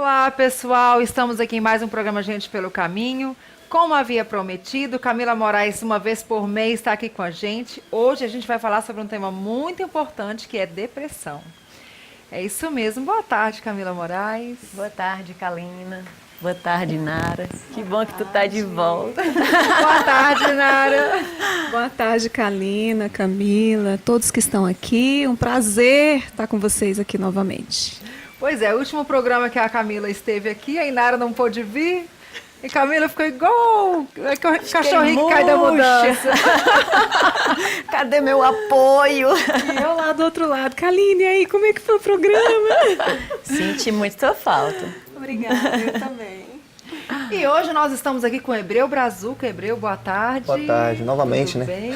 Olá, pessoal. Estamos aqui em mais um programa Gente pelo Caminho. Como havia prometido, Camila Moraes, uma vez por mês, está aqui com a gente. Hoje a gente vai falar sobre um tema muito importante, que é depressão. É isso mesmo. Boa tarde, Camila Moraes. Boa tarde, Kalina. Boa tarde, Nara. Que bom que tu tá de volta. Boa tarde, Nara. Boa tarde, Kalina, Camila, todos que estão aqui. Um prazer estar com vocês aqui novamente. Pois é, o último programa que a Camila esteve aqui, a Inara não pôde vir. E Camila ficou igual cachorrinho que cai da mudança. Cadê meu apoio? E eu lá do outro lado. Kaline, e aí, como é que foi o programa? Senti muito tua falta. Obrigada, eu também. E hoje nós estamos aqui com o Hebreu Brazuca. Hebreu, boa tarde. Boa tarde, novamente, Tudo né? bem?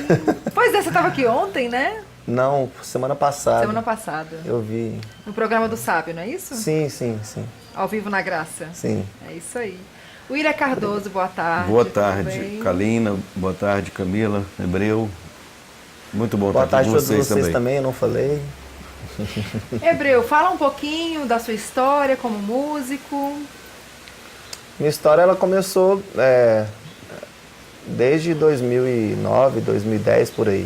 Pois é, você estava aqui ontem, né? Não, semana passada. Semana passada. Eu vi. No programa do Sábio, não é isso? Sim. Ao vivo na Graça. Sim. É isso aí. O Ira Cardoso, boa tarde. Boa tudo tarde, bem? Kalina. Boa tarde, Camila, Hebreu. Muito bom Boa estar tarde aqui a com todos vocês vocês também, eu não falei. Hebreu, fala um pouquinho da sua história como músico. Minha história ela começou desde 2009, 2010 por aí.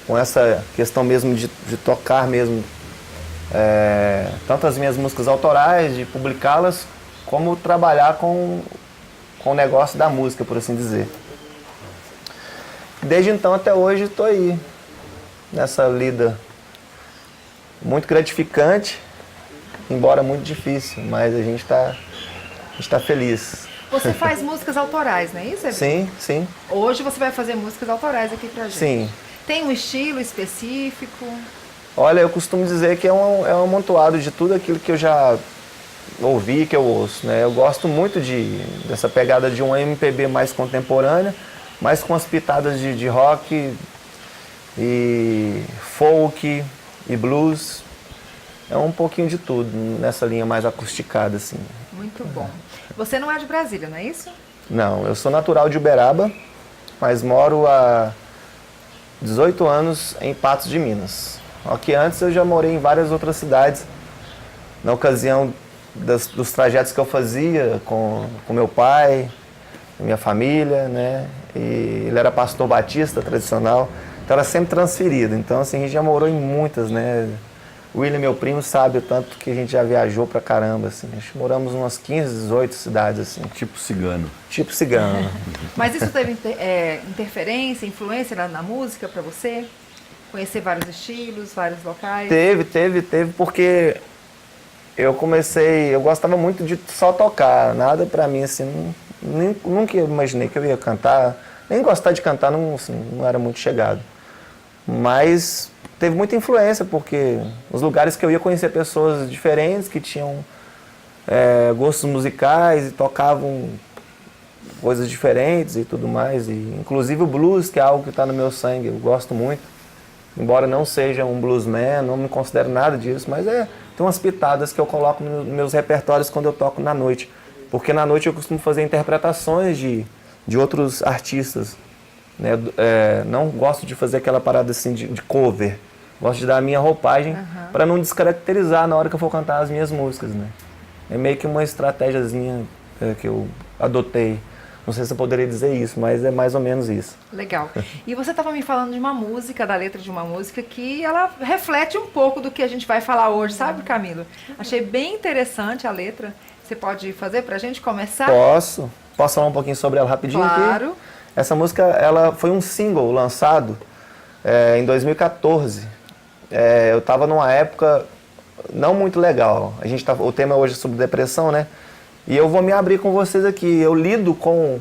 Com essa questão mesmo de tocar mesmo tanto as minhas músicas autorais, de publicá-las, como trabalhar com o negócio da música, por assim dizer. Desde então até hoje estou aí, nessa lida muito gratificante, embora muito difícil, mas a gente está feliz. Você faz músicas autorais, não é isso, Hebreu? Sim. Hoje você vai fazer músicas autorais aqui pra gente. Sim. Tem um estilo específico? Olha, eu costumo dizer que é um amontoado de tudo aquilo que eu já ouvi, que eu ouço, né? Eu gosto muito dessa pegada de um MPB mais contemporânea, mas com as pitadas de rock e folk e blues. É um pouquinho de tudo, nessa linha mais acusticada, assim. Muito bom. Você não é de Brasília, não é isso? Não, eu sou natural de Uberaba, mas moro há 18 anos em Patos de Minas. Só que antes eu já morei em várias outras cidades, na ocasião dos trajetos que eu fazia com meu pai, minha família, né? E ele era pastor batista tradicional, então era sempre transferido. Então assim, a gente já morou em muitas, né? O William, meu primo, sabe o tanto que a gente já viajou pra caramba, assim. A gente moramos em umas 15, 18 cidades, assim. Tipo cigano. Tipo cigano. Mas isso teve interferência, influência na música pra você? Conhecer vários estilos, vários locais? Teve, porque eu gostava muito de só tocar, nada pra mim, assim, nunca imaginei que eu ia cantar, nem gostar de cantar, não, assim, não era muito chegado. Mas teve muita influência, porque os lugares que eu ia conhecer pessoas diferentes, que tinham gostos musicais e tocavam coisas diferentes e tudo mais, e inclusive o blues, que é algo que está no meu sangue, eu gosto muito. Embora não seja um bluesman, não me considero nada disso, mas tem umas pitadas que eu coloco nos meus repertórios quando eu toco na noite. Porque na noite eu costumo fazer interpretações de outros artistas, né? Não gosto de fazer aquela parada assim de cover. Gosto de dar a minha roupagem para não descaracterizar na hora que eu for cantar as minhas músicas, né? É meio que uma estratégiazinha que eu adotei. Não sei se eu poderia dizer isso, mas é mais ou menos isso. Legal. E você estava me falando de uma música, da letra de uma música, que ela reflete um pouco do que a gente vai falar hoje, sabe, Camilo? Achei bem interessante a letra. Você pode fazer pra gente começar? Posso falar um pouquinho sobre ela rapidinho aqui? Claro. Essa música, ela foi um single lançado em 2014. Eu estava numa época não muito legal. O tema hoje é sobre depressão, né? E eu vou me abrir com vocês aqui. Eu lido com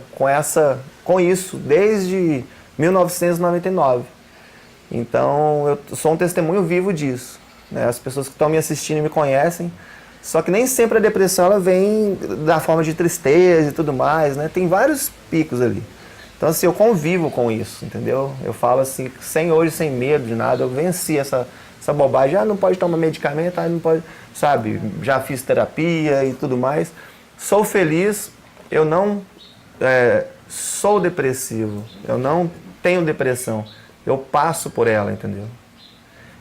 isso desde 1999. Então, eu sou um testemunho vivo disso, né? As pessoas que estão me assistindo me conhecem. Só que nem sempre a depressão ela vem da forma de tristeza e tudo mais, né? Tem vários picos ali. Então, assim, eu convivo com isso, entendeu? Eu falo assim, sem medo de nada. Eu venci essa bobagem. Não pode tomar medicamento, não pode, sabe? Já fiz terapia e tudo mais. Sou feliz, eu não sou depressivo, eu não tenho depressão, eu passo por ela, entendeu?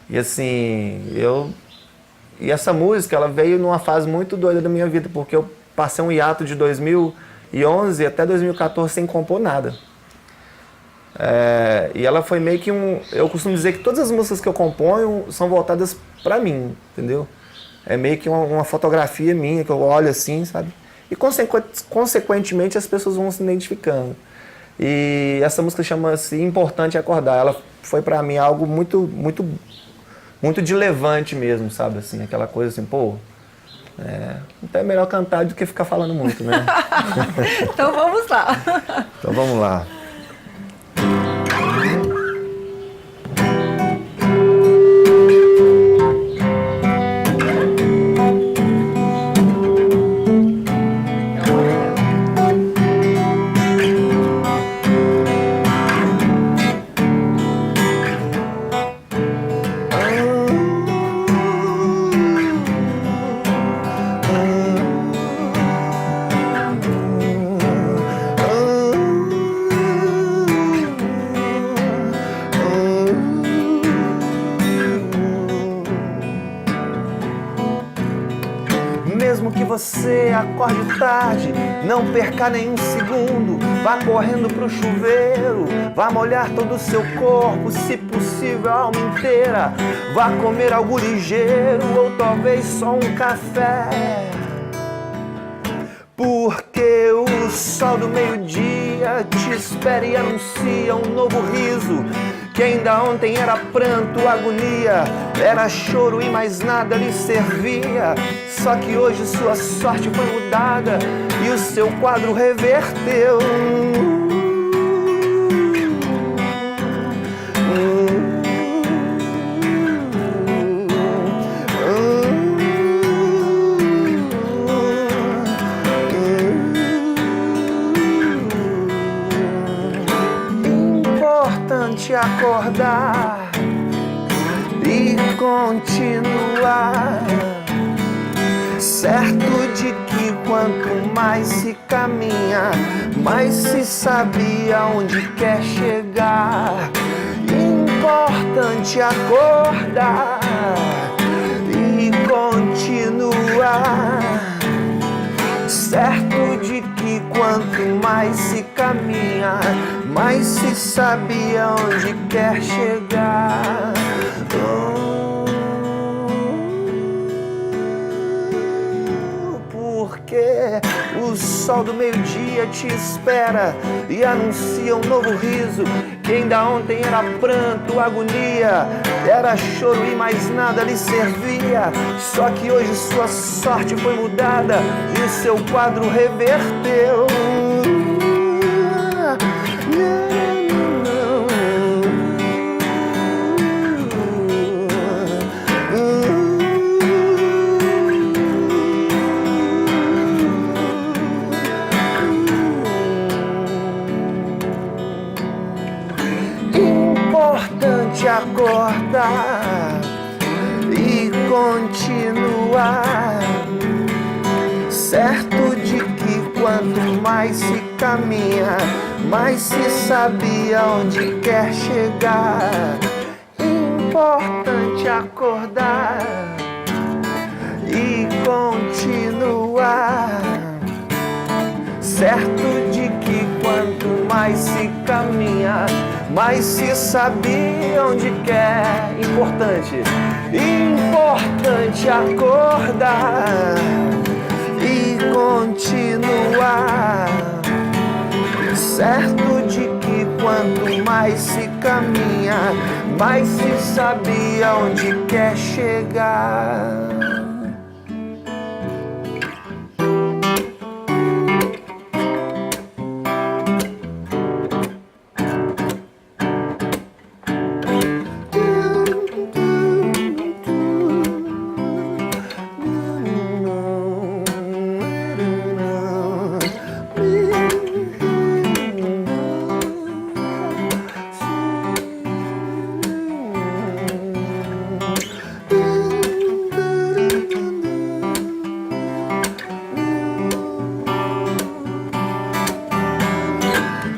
E assim, eu E essa música, ela veio numa fase muito doida da minha vida, porque eu passei um hiato de 2011 até 2014 sem compor nada. E ela foi meio que eu costumo dizer que todas as músicas que eu componho são voltadas pra mim, entendeu? É meio que uma fotografia minha, que eu olho assim, sabe? E consequentemente as pessoas vão se identificando. E essa música chama-se Importante Acordar. Ela foi pra mim algo muito, muito, muito de levante mesmo, sabe? Assim, aquela coisa assim, pô, então é melhor cantar do que ficar falando muito, né? Então vamos lá. Então vamos lá. Mesmo que você acorde tarde, não perca nenhum segundo. Vá correndo pro chuveiro, vá molhar todo o seu corpo, se possível a alma inteira. Vá comer algo ligeiro ou talvez só um café. Porque o sol do meio-dia te espera e anuncia um novo riso, que ainda ontem era pranto, agonia, era choro e mais nada lhe servia. Só que hoje sua sorte foi mudada e o seu quadro reverteu. Importante acordar e continuar, certo de que quanto mais se caminha, mais se sabe aonde quer chegar. Importante acordar e continuar, certo de que quanto mais se caminha, mais se sabe aonde quer chegar. Porque o sol do meio-dia te espera e anuncia um novo riso, que ainda ontem era pranto, agonia, era choro e mais nada lhe servia. Só que hoje sua sorte foi mudada e o seu quadro reverteu. Importante acordar e continuar, certo de que quanto mais se caminha, mais se sabe aonde quer chegar. Importante acordar e continuar, certo de que quanto mais se caminha, mais se sabe onde quer. Importante acordar e continuar, certo de que quanto mais se caminha, mais se sabe aonde quer chegar.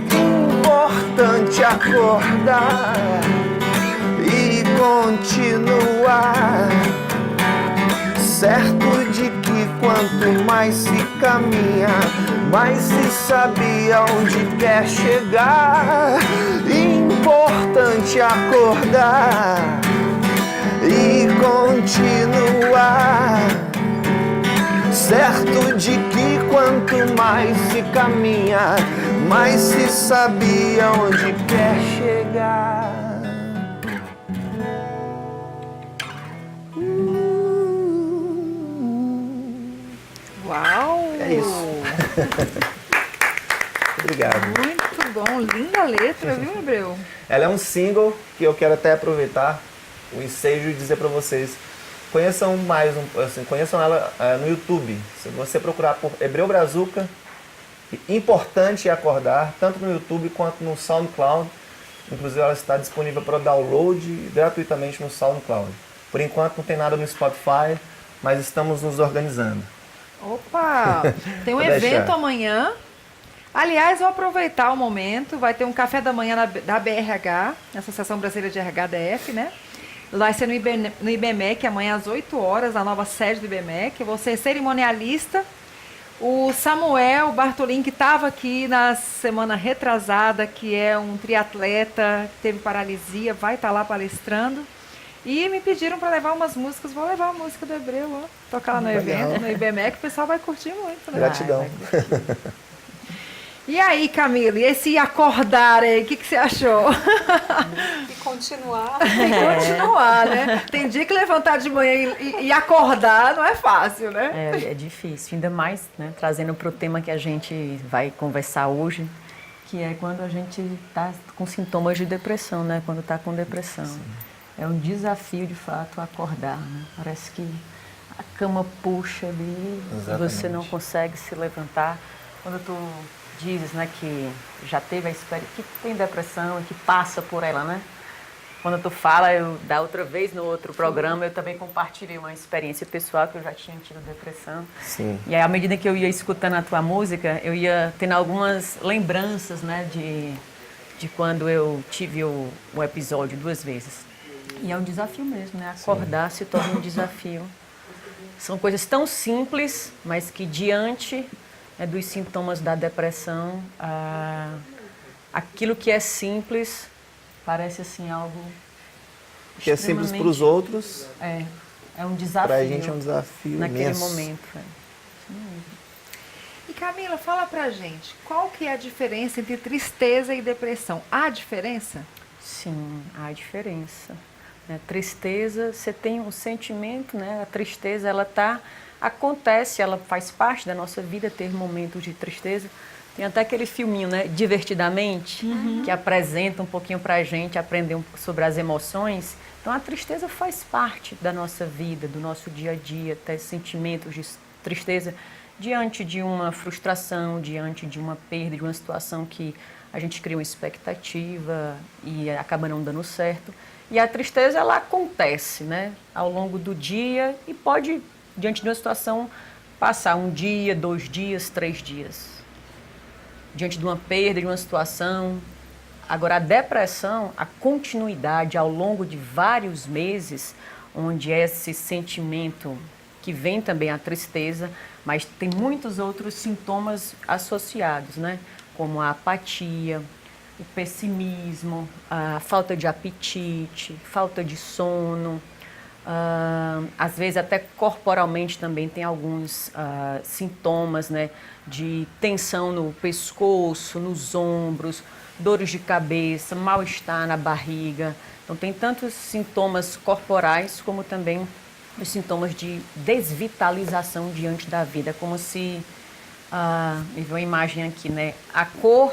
Importante acordar e continuar, certo de que quanto mais se caminha, mais se sabe aonde quer chegar. Importante acordar e continuar. Certo de que quanto mais se caminha, mais se sabe aonde quer chegar. Uau! É isso. Obrigado. Muito bom, linda letra, viu, Hebreu? Ela é um single que eu quero até aproveitar o ensejo e dizer pra vocês. Conheçam mais, conheçam ela no YouTube. Se você procurar por Hebreu Brazuca, Importante Acordar, tanto no YouTube quanto no SoundCloud. Inclusive ela está disponível para download gratuitamente no SoundCloud. Por enquanto não tem nada no Spotify, mas estamos nos organizando. Opa! Tem um Vou evento deixar. amanhã. Aliás, vou aproveitar o momento. Vai ter um café da manhã da BRH, Associação Brasileira de RH-DF, né? Vai ser no IBMEC, amanhã às 8 horas, na nova sede do IBMEC. Eu vou ser cerimonialista. O Samuel Bartolin, que estava aqui na semana retrasada, que é um triatleta, que teve paralisia, vai estar lá palestrando. E me pediram para levar umas músicas. Vou levar a música do Hebreu, ó. Tocar lá no Legal. evento, no IBMEC, o pessoal vai curtir muito, né? Gratidão. E aí, Camila, e esse acordar aí, o que você achou? E continuar. Tem que continuar, né? Tem dia que levantar de manhã e acordar não é fácil, né? É difícil, ainda mais, né, trazendo para o tema que a gente vai conversar hoje, que é quando a gente está com sintomas de depressão, né? Quando está com depressão. Sim. É um desafio, de fato, acordar, né? Parece que a cama puxa ali, e você não consegue se levantar. Quando tu dizes, né, que já teve a experiência, que tem depressão e que passa por ela, né? Quando tu fala, da outra vez no outro programa, eu também compartilhei uma experiência pessoal que eu já tinha tido depressão. Sim. E aí, à medida que eu ia escutando a tua música, eu ia tendo algumas lembranças, né, de quando eu tive o episódio 2 vezes. E é um desafio mesmo, né? Acordar se torna um desafio. São coisas tão simples, mas que diante dos sintomas da depressão, aquilo que é simples parece assim algo Que é simples para os outros, é um desafio. para a gente é um desafio naquele imenso. momento. E Camila, fala pra gente, qual que é a diferença entre tristeza e depressão? Há diferença? Sim, há diferença. Tristeza, você tem um sentimento, né? A tristeza, acontece, ela faz parte da nossa vida ter momentos de tristeza. Tem até aquele filminho, né, Divertidamente, que apresenta um pouquinho pra gente aprender sobre as emoções. Então a tristeza faz parte da nossa vida, do nosso dia a dia, ter sentimentos de tristeza diante de uma frustração, diante de uma perda, de uma situação que a gente cria uma expectativa e acaba não dando certo. E a tristeza, ela acontece, né, ao longo do dia e pode, diante de uma situação, passar 1 dia, 2 dias, 3 dias. Diante de uma perda, de uma situação. Agora, a depressão, a continuidade ao longo de vários meses, onde é esse sentimento que vem também a tristeza, mas tem muitos outros sintomas associados, né, como a apatia, o pessimismo, a falta de apetite, falta de sono. Às vezes até corporalmente também tem alguns sintomas, né, de tensão no pescoço, nos ombros, dores de cabeça, mal-estar na barriga. Então tem tantos sintomas corporais como também os sintomas de desvitalização diante da vida, como se me veio uma imagem aqui, né? A cor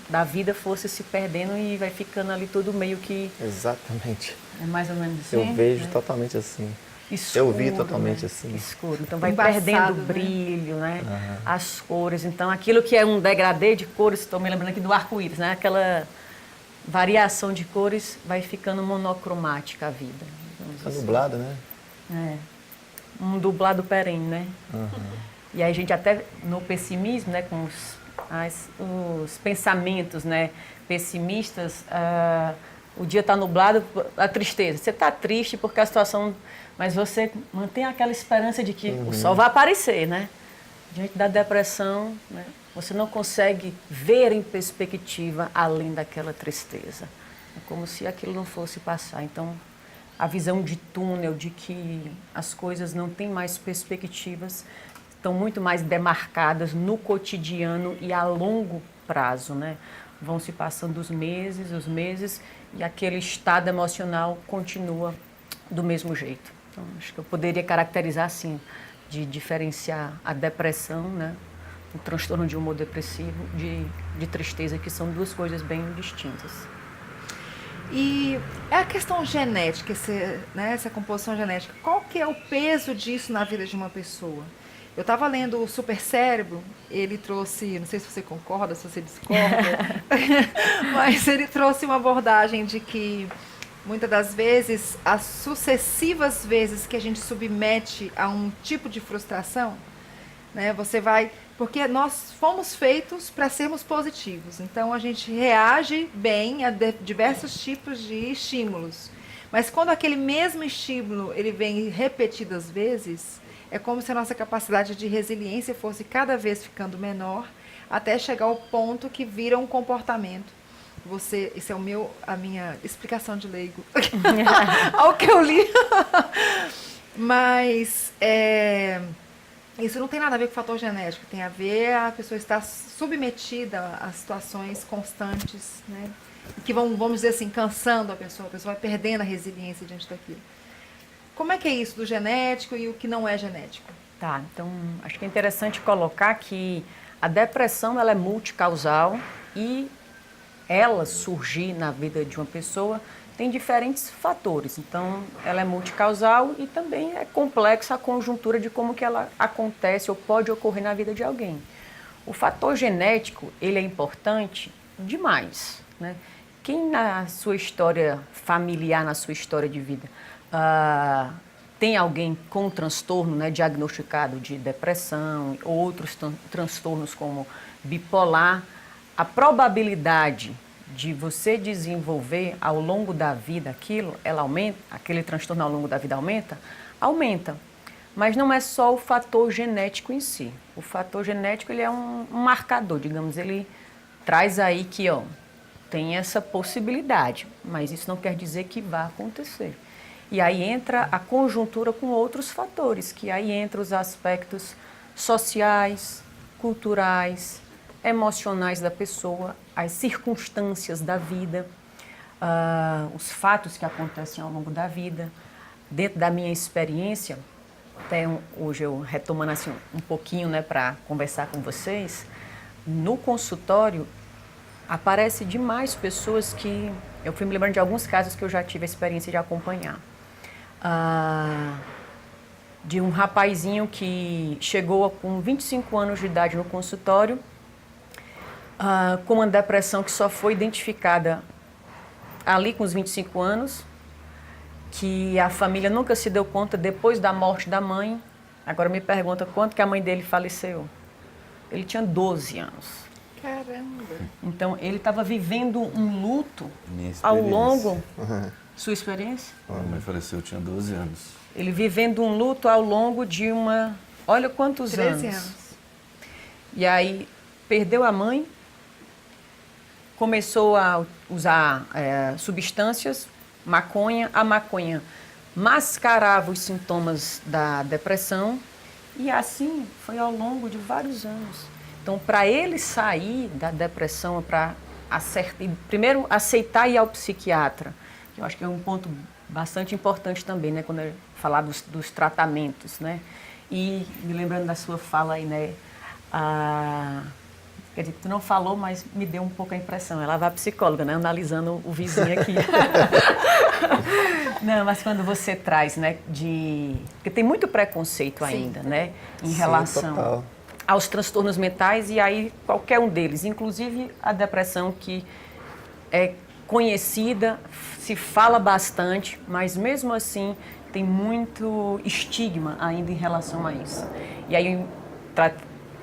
da vida fosse se perdendo e vai ficando ali tudo meio que... Exatamente. É mais ou menos assim? Eu vejo totalmente assim. Escuro, eu vi totalmente né? assim. Escuro. Então vai Embaçado, perdendo o né? brilho, né? As cores. Então aquilo que é um degradê de cores, estou me lembrando aqui do arco-íris, né? Aquela variação de cores vai ficando monocromática a vida. Tá nublado, né? Um dublado perene, né? E aí a gente até no pessimismo, né, com os pensamentos, né, pessimistas, O dia está nublado, a tristeza. Você está triste porque a situação... Mas você mantém aquela esperança de que o sol vai aparecer, né? Diante da depressão, né? Você não consegue ver em perspectiva além daquela tristeza. É como se aquilo não fosse passar. Então, a visão de túnel, de que as coisas não têm mais perspectivas, estão muito mais demarcadas no cotidiano e a longo prazo, né? Vão se passando os meses, e aquele estado emocional continua do mesmo jeito. Então, acho que eu poderia caracterizar assim, de diferenciar a depressão, né? O transtorno de humor depressivo, de tristeza, que são duas coisas bem distintas. E é a questão genética, essa composição genética. Qual que é o peso disso na vida de uma pessoa? Eu estava lendo o Super Cérebro, ele trouxe, não sei se você concorda, se você discorda, mas ele trouxe uma abordagem de que, muitas das vezes, as sucessivas vezes que a gente submete a um tipo de frustração, né, você vai... Porque nós fomos feitos para sermos positivos, então a gente reage bem a diversos tipos de estímulos. Mas quando aquele mesmo estímulo ele vem repetidas vezes, é como se a nossa capacidade de resiliência fosse cada vez ficando menor, até chegar ao ponto que vira um comportamento. Isso é a minha explicação de leigo, ao que eu li. Mas isso não tem nada a ver com fator genético, tem a ver a pessoa estar submetida a situações constantes, né? Que vão, vamos dizer assim, cansando a pessoa vai perdendo a resiliência diante daquilo. Como é que é isso do genético e o que não é genético? Tá, então acho que é interessante colocar que a depressão ela é multicausal e ela surgir na vida de uma pessoa tem diferentes fatores. Então, ela é multicausal e também é complexa a conjuntura de como que ela acontece ou pode ocorrer na vida de alguém. O fator genético, ele é importante demais, né? Quem na sua história familiar, na sua história de vida, tem alguém com transtorno, né, diagnosticado de depressão, outros transtornos como bipolar, a probabilidade de você desenvolver ao longo da vida aquilo, ela aumenta, aquele transtorno ao longo da vida aumenta. Mas não é só o fator genético em si. O fator genético ele é um marcador, digamos, ele traz aí que tem essa possibilidade, mas isso não quer dizer que vai acontecer. E aí entra a conjuntura com outros fatores, que aí entra os aspectos sociais, culturais, emocionais da pessoa, as circunstâncias da vida, os fatos que acontecem ao longo da vida. Dentro da minha experiência, até hoje eu retomando assim um pouquinho, né, para conversar com vocês, no consultório aparece demais pessoas que... Eu fui me lembrando de alguns casos que eu já tive a experiência de acompanhar. De um rapazinho que chegou com 25 anos de idade no consultório, com uma depressão que só foi identificada ali com os 25 anos, que a família nunca se deu conta depois da morte da mãe. Agora me pergunta quando que a mãe dele faleceu. Ele tinha 12 anos. Caramba! Então, ele estava vivendo um luto ao longo... Sua experiência? A mãe faleceu, eu tinha 12 anos. Ele vivendo um luto ao longo de uma... Olha quantos 13 anos. E aí, perdeu a mãe, começou a usar substâncias, maconha. A maconha mascarava os sintomas da depressão e assim foi ao longo de vários anos. Então, para ele sair da depressão, para primeiro aceitar ir ao psiquiatra, que eu acho que é um ponto bastante importante também, né, quando eu falar dos tratamentos, né? E me lembrando da sua fala aí, né? Quer dizer, tu não falou, mas me deu um pouco a impressão. Ela vai à psicóloga, né? Analisando o vizinho aqui. Não, mas quando você traz, né? Porque tem muito preconceito ainda, né? Em relação total. Aos transtornos mentais e aí qualquer um deles, inclusive a depressão, que é conhecida, se fala bastante, mas mesmo assim tem muito estigma ainda em relação a isso. E aí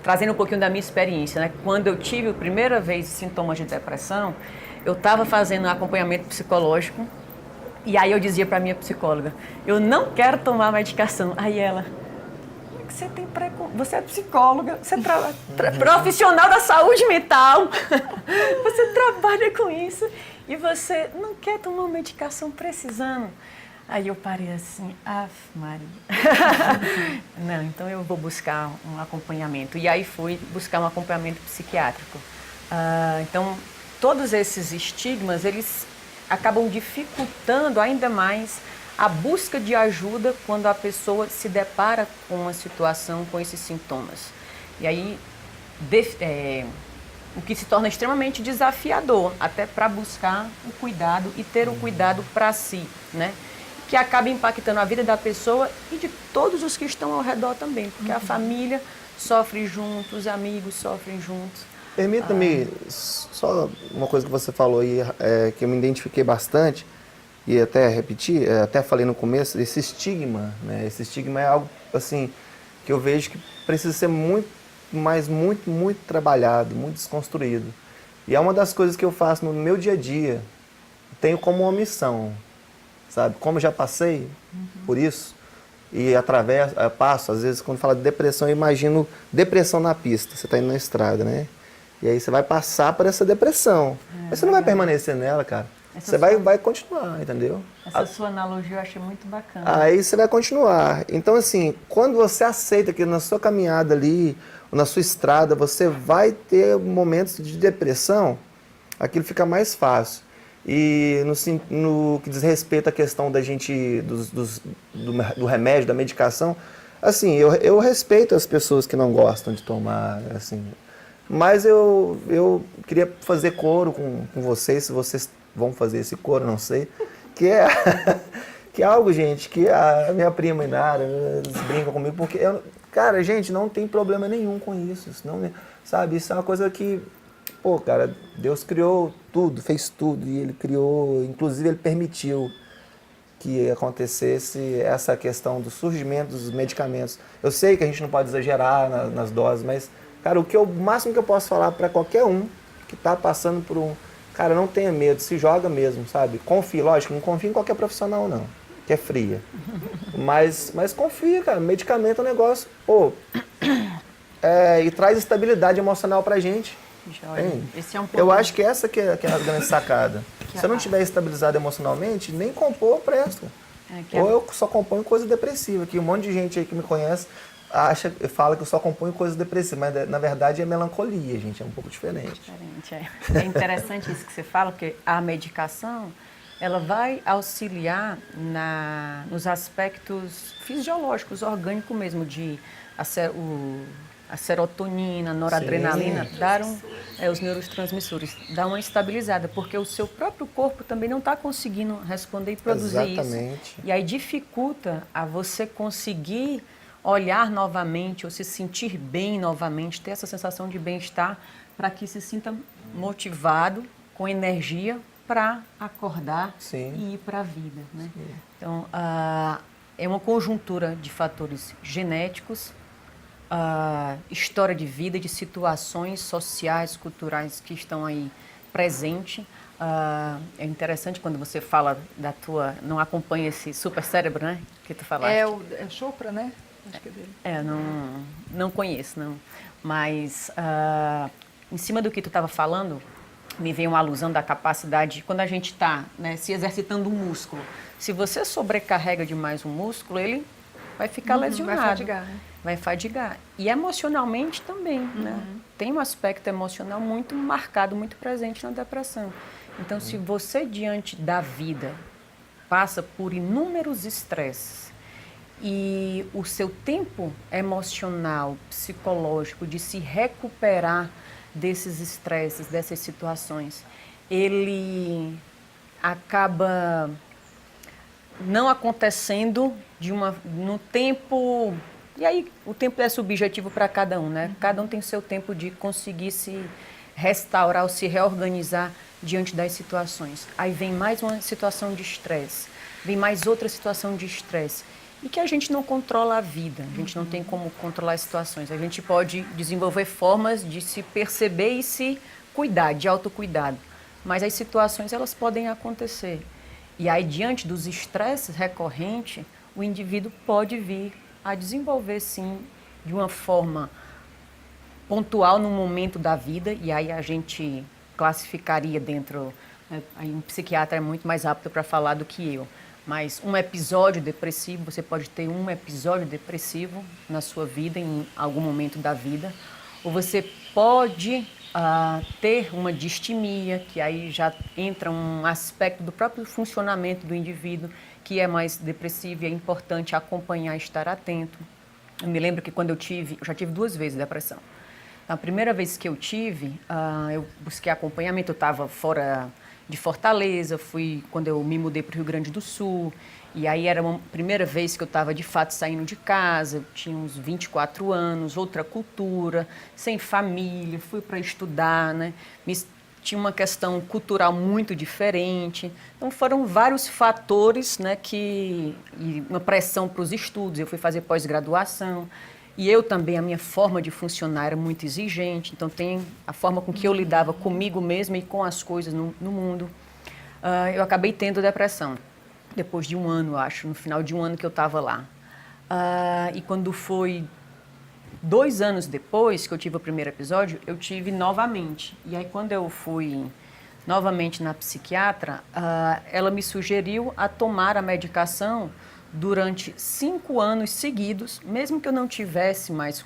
trazendo um pouquinho da minha experiência, né? Quando eu tive a primeira vez sintomas de depressão, eu estava fazendo acompanhamento psicológico e aí eu dizia para minha psicóloga, eu não quero tomar medicação. Aí ela, você tem você é psicóloga, você é profissional da saúde mental, você trabalha com isso e você não quer tomar medicação precisando. Aí eu parei assim, Maria. Não, então eu vou buscar um acompanhamento. E aí fui buscar um acompanhamento psiquiátrico. Então, todos esses estigmas, eles acabam dificultando ainda mais a busca de ajuda quando a pessoa se depara com uma situação, com esses sintomas. E aí, o que se torna extremamente desafiador, até para buscar o cuidado e ter o cuidado para si, né? Que acaba impactando a vida da pessoa e de todos os que estão ao redor também, porque a família sofre junto, os amigos sofrem juntos. Permita-me só uma coisa que você falou aí, que eu me identifiquei bastante, e até repetir, até falei no começo, esse estigma, né? Esse estigma é algo, assim, que eu vejo que precisa ser muito trabalhado, muito desconstruído. E é uma das coisas que eu faço no meu dia a dia, tenho como uma missão, sabe? Como já passei por isso, e passo, às vezes, quando fala de depressão, eu imagino depressão na pista, você está indo na estrada, né? E aí você vai passar por essa depressão. Mas você não vai permanecer nela, cara. Você vai continuar, entendeu? Essa sua analogia eu achei muito bacana. Aí você vai continuar. Então, assim, quando você aceita que na sua caminhada ali, na sua estrada, você vai ter momentos de depressão, aquilo fica mais fácil. E no que diz respeito à questão da gente, do remédio, da medicação, assim, eu respeito as pessoas que não gostam de tomar, assim, mas eu queria fazer coro com vocês, se vocês vão fazer esse coro, não sei, que é algo, gente, que a minha prima Inara, eles brincam comigo, porque, cara, gente, não tem problema nenhum com isso, não, sabe, isso é uma coisa que, pô, cara, Deus criou tudo, fez tudo, e Ele criou, inclusive Ele permitiu que acontecesse essa questão do surgimento dos medicamentos. Eu sei que a gente não pode exagerar nas doses, mas, cara, o máximo que eu posso falar para qualquer um que está passando por cara, não tenha medo, se joga mesmo, sabe? Confie, lógico, não confie em qualquer profissional, não, que é fria. Mas confia, cara, medicamento é um negócio, pô, e traz estabilidade emocional pra gente. Esse é um eu acho que essa que é a grande sacada. Se eu não estiver estabilizado emocionalmente, nem compor presta. Ou eu só componho coisa depressiva, que um monte de gente aí que me conhece fala que eu só componho coisas depressivas, mas na verdade é melancolia, gente, é um pouco diferente. É interessante isso que você fala, porque a medicação, ela vai auxiliar nos aspectos fisiológicos, orgânicos mesmo, a serotonina, a noradrenalina, os neurotransmissores, dá uma estabilizada, porque o seu próprio corpo também não está conseguindo responder e produzir isso. E aí dificulta a você conseguir olhar novamente ou se sentir bem novamente, ter essa sensação de bem-estar, para que se sinta motivado, com energia para acordar e ir para a vida, né? Então, é uma conjuntura de fatores genéticos, história de vida, de situações sociais, culturais que estão aí presentes. É interessante quando você fala não acompanha esse super cérebro, né, que tu falaste. É Chopra, né? Acho que é dele. Não conheço, não. Mas, em cima do que tu estava falando, me veio uma alusão da capacidade, quando a gente está, né, se exercitando um músculo, se você sobrecarrega demais um músculo, ele vai ficar lesionado. Vai fadigar, né? Vai fadigar. E emocionalmente também, né? Tem um aspecto emocional muito marcado, muito presente na depressão. Então, se você, diante da vida, passa por inúmeros estresses e o seu tempo emocional, psicológico, de se recuperar desses estresses, dessas situações, ele acaba não acontecendo no tempo. E aí, o tempo é subjetivo para cada um, né? Cada um tem seu tempo de conseguir se restaurar ou se reorganizar diante das situações. Aí vem mais uma situação de estresse, vem mais outra situação de estresse. e que a gente não controla a vida, a gente não tem como controlar as situações. A gente pode desenvolver formas de se perceber e se cuidar, de autocuidado. Mas as situações, elas podem acontecer. E aí, diante dos estresses recorrentes, o indivíduo pode vir a desenvolver, sim, de uma forma pontual num momento da vida, e aí a gente classificaria dentro, né, aí um psiquiatra é muito mais apto para falar do que eu, mas um episódio depressivo, você pode ter um episódio depressivo na sua vida, em algum momento da vida, ou você pode ter uma distimia, que aí já entra um aspecto do próprio funcionamento do indivíduo, que é mais depressivo e é importante acompanhar e estar atento. Eu me lembro que quando eu já tive 2 vezes depressão. A primeira vez que eu tive, eu busquei acompanhamento, eu estava fora de Fortaleza, fui quando eu me mudei para o Rio Grande do Sul, e aí era a primeira vez que eu estava de fato saindo de casa, eu tinha uns 24 anos, outra cultura, sem família, fui para estudar, né? Tinha uma questão cultural muito diferente, então foram vários fatores, né, e uma pressão para os estudos, eu fui fazer pós-graduação, e eu também, a minha forma de funcionar era muito exigente, então tem a forma com que eu lidava comigo mesma e com as coisas no mundo. Eu acabei tendo depressão, depois de 1 ano, acho, no final de 1 ano que eu estava lá. E quando foi 2 anos depois que eu tive o primeiro episódio, eu tive novamente. E aí, quando eu fui novamente na psiquiatra, ela me sugeriu a tomar a medicação durante 5 anos seguidos, mesmo que eu não tivesse mais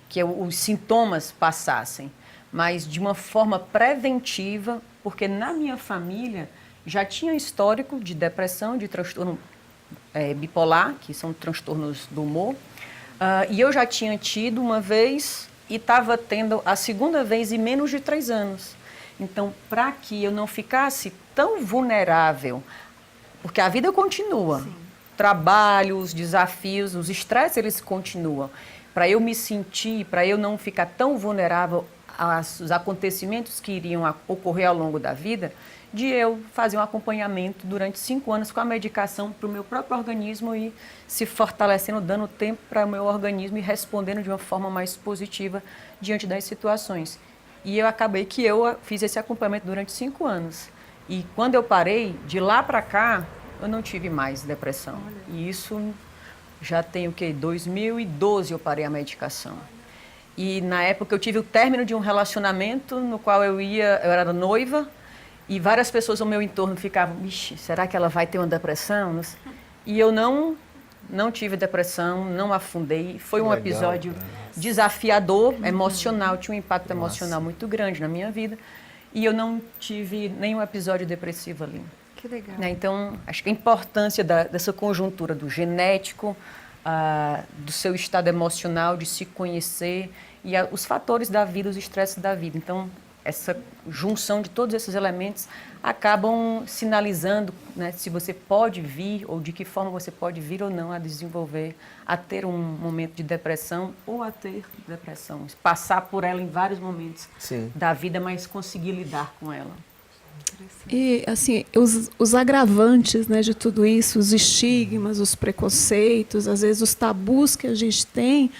que os sintomas passassem, mas de uma forma preventiva, porque na minha família já tinha histórico de depressão, de transtorno bipolar, que são transtornos do humor, e eu já tinha tido uma vez e estava tendo a segunda vez em menos de 3 anos. Então, para que eu não ficasse tão vulnerável, porque a vida continua, sim, trabalho, os desafios, os estresses, eles continuam. Para eu me sentir, para eu não ficar tão vulnerável aos acontecimentos que iriam ocorrer ao longo da vida, de eu fazer um acompanhamento durante 5 anos com a medicação para o meu próprio organismo e se fortalecendo, dando tempo para o meu organismo e respondendo de uma forma mais positiva diante das situações. E eu acabei que eu fiz esse acompanhamento durante 5 anos. E quando eu parei, de lá para cá, eu não tive mais depressão. E isso já tem o quê? 2012 eu parei a medicação. E na época eu tive o término de um relacionamento no qual eu era noiva, e várias pessoas ao meu entorno ficavam, "Ixi, será que ela vai ter uma depressão?" E eu não tive depressão, não afundei. Foi um episódio desafiador, emocional, tinha um impacto emocional muito grande na minha vida. E eu não tive nenhum episódio depressivo ali. Que legal. Então, acho que a importância dessa conjuntura do genético, do seu estado emocional, de se conhecer, e os fatores da vida, os estresses da vida. Então, essa junção de todos esses elementos acabam sinalizando, né, se você pode vir ou de que forma você pode vir ou não a desenvolver, a ter um momento de depressão ou a ter depressão. Passar por ela em vários momentos, sim, da vida, mas conseguir lidar com ela. E, assim, os agravantes, né, de tudo isso, os estigmas, os preconceitos, às vezes os tabus que a gente tem,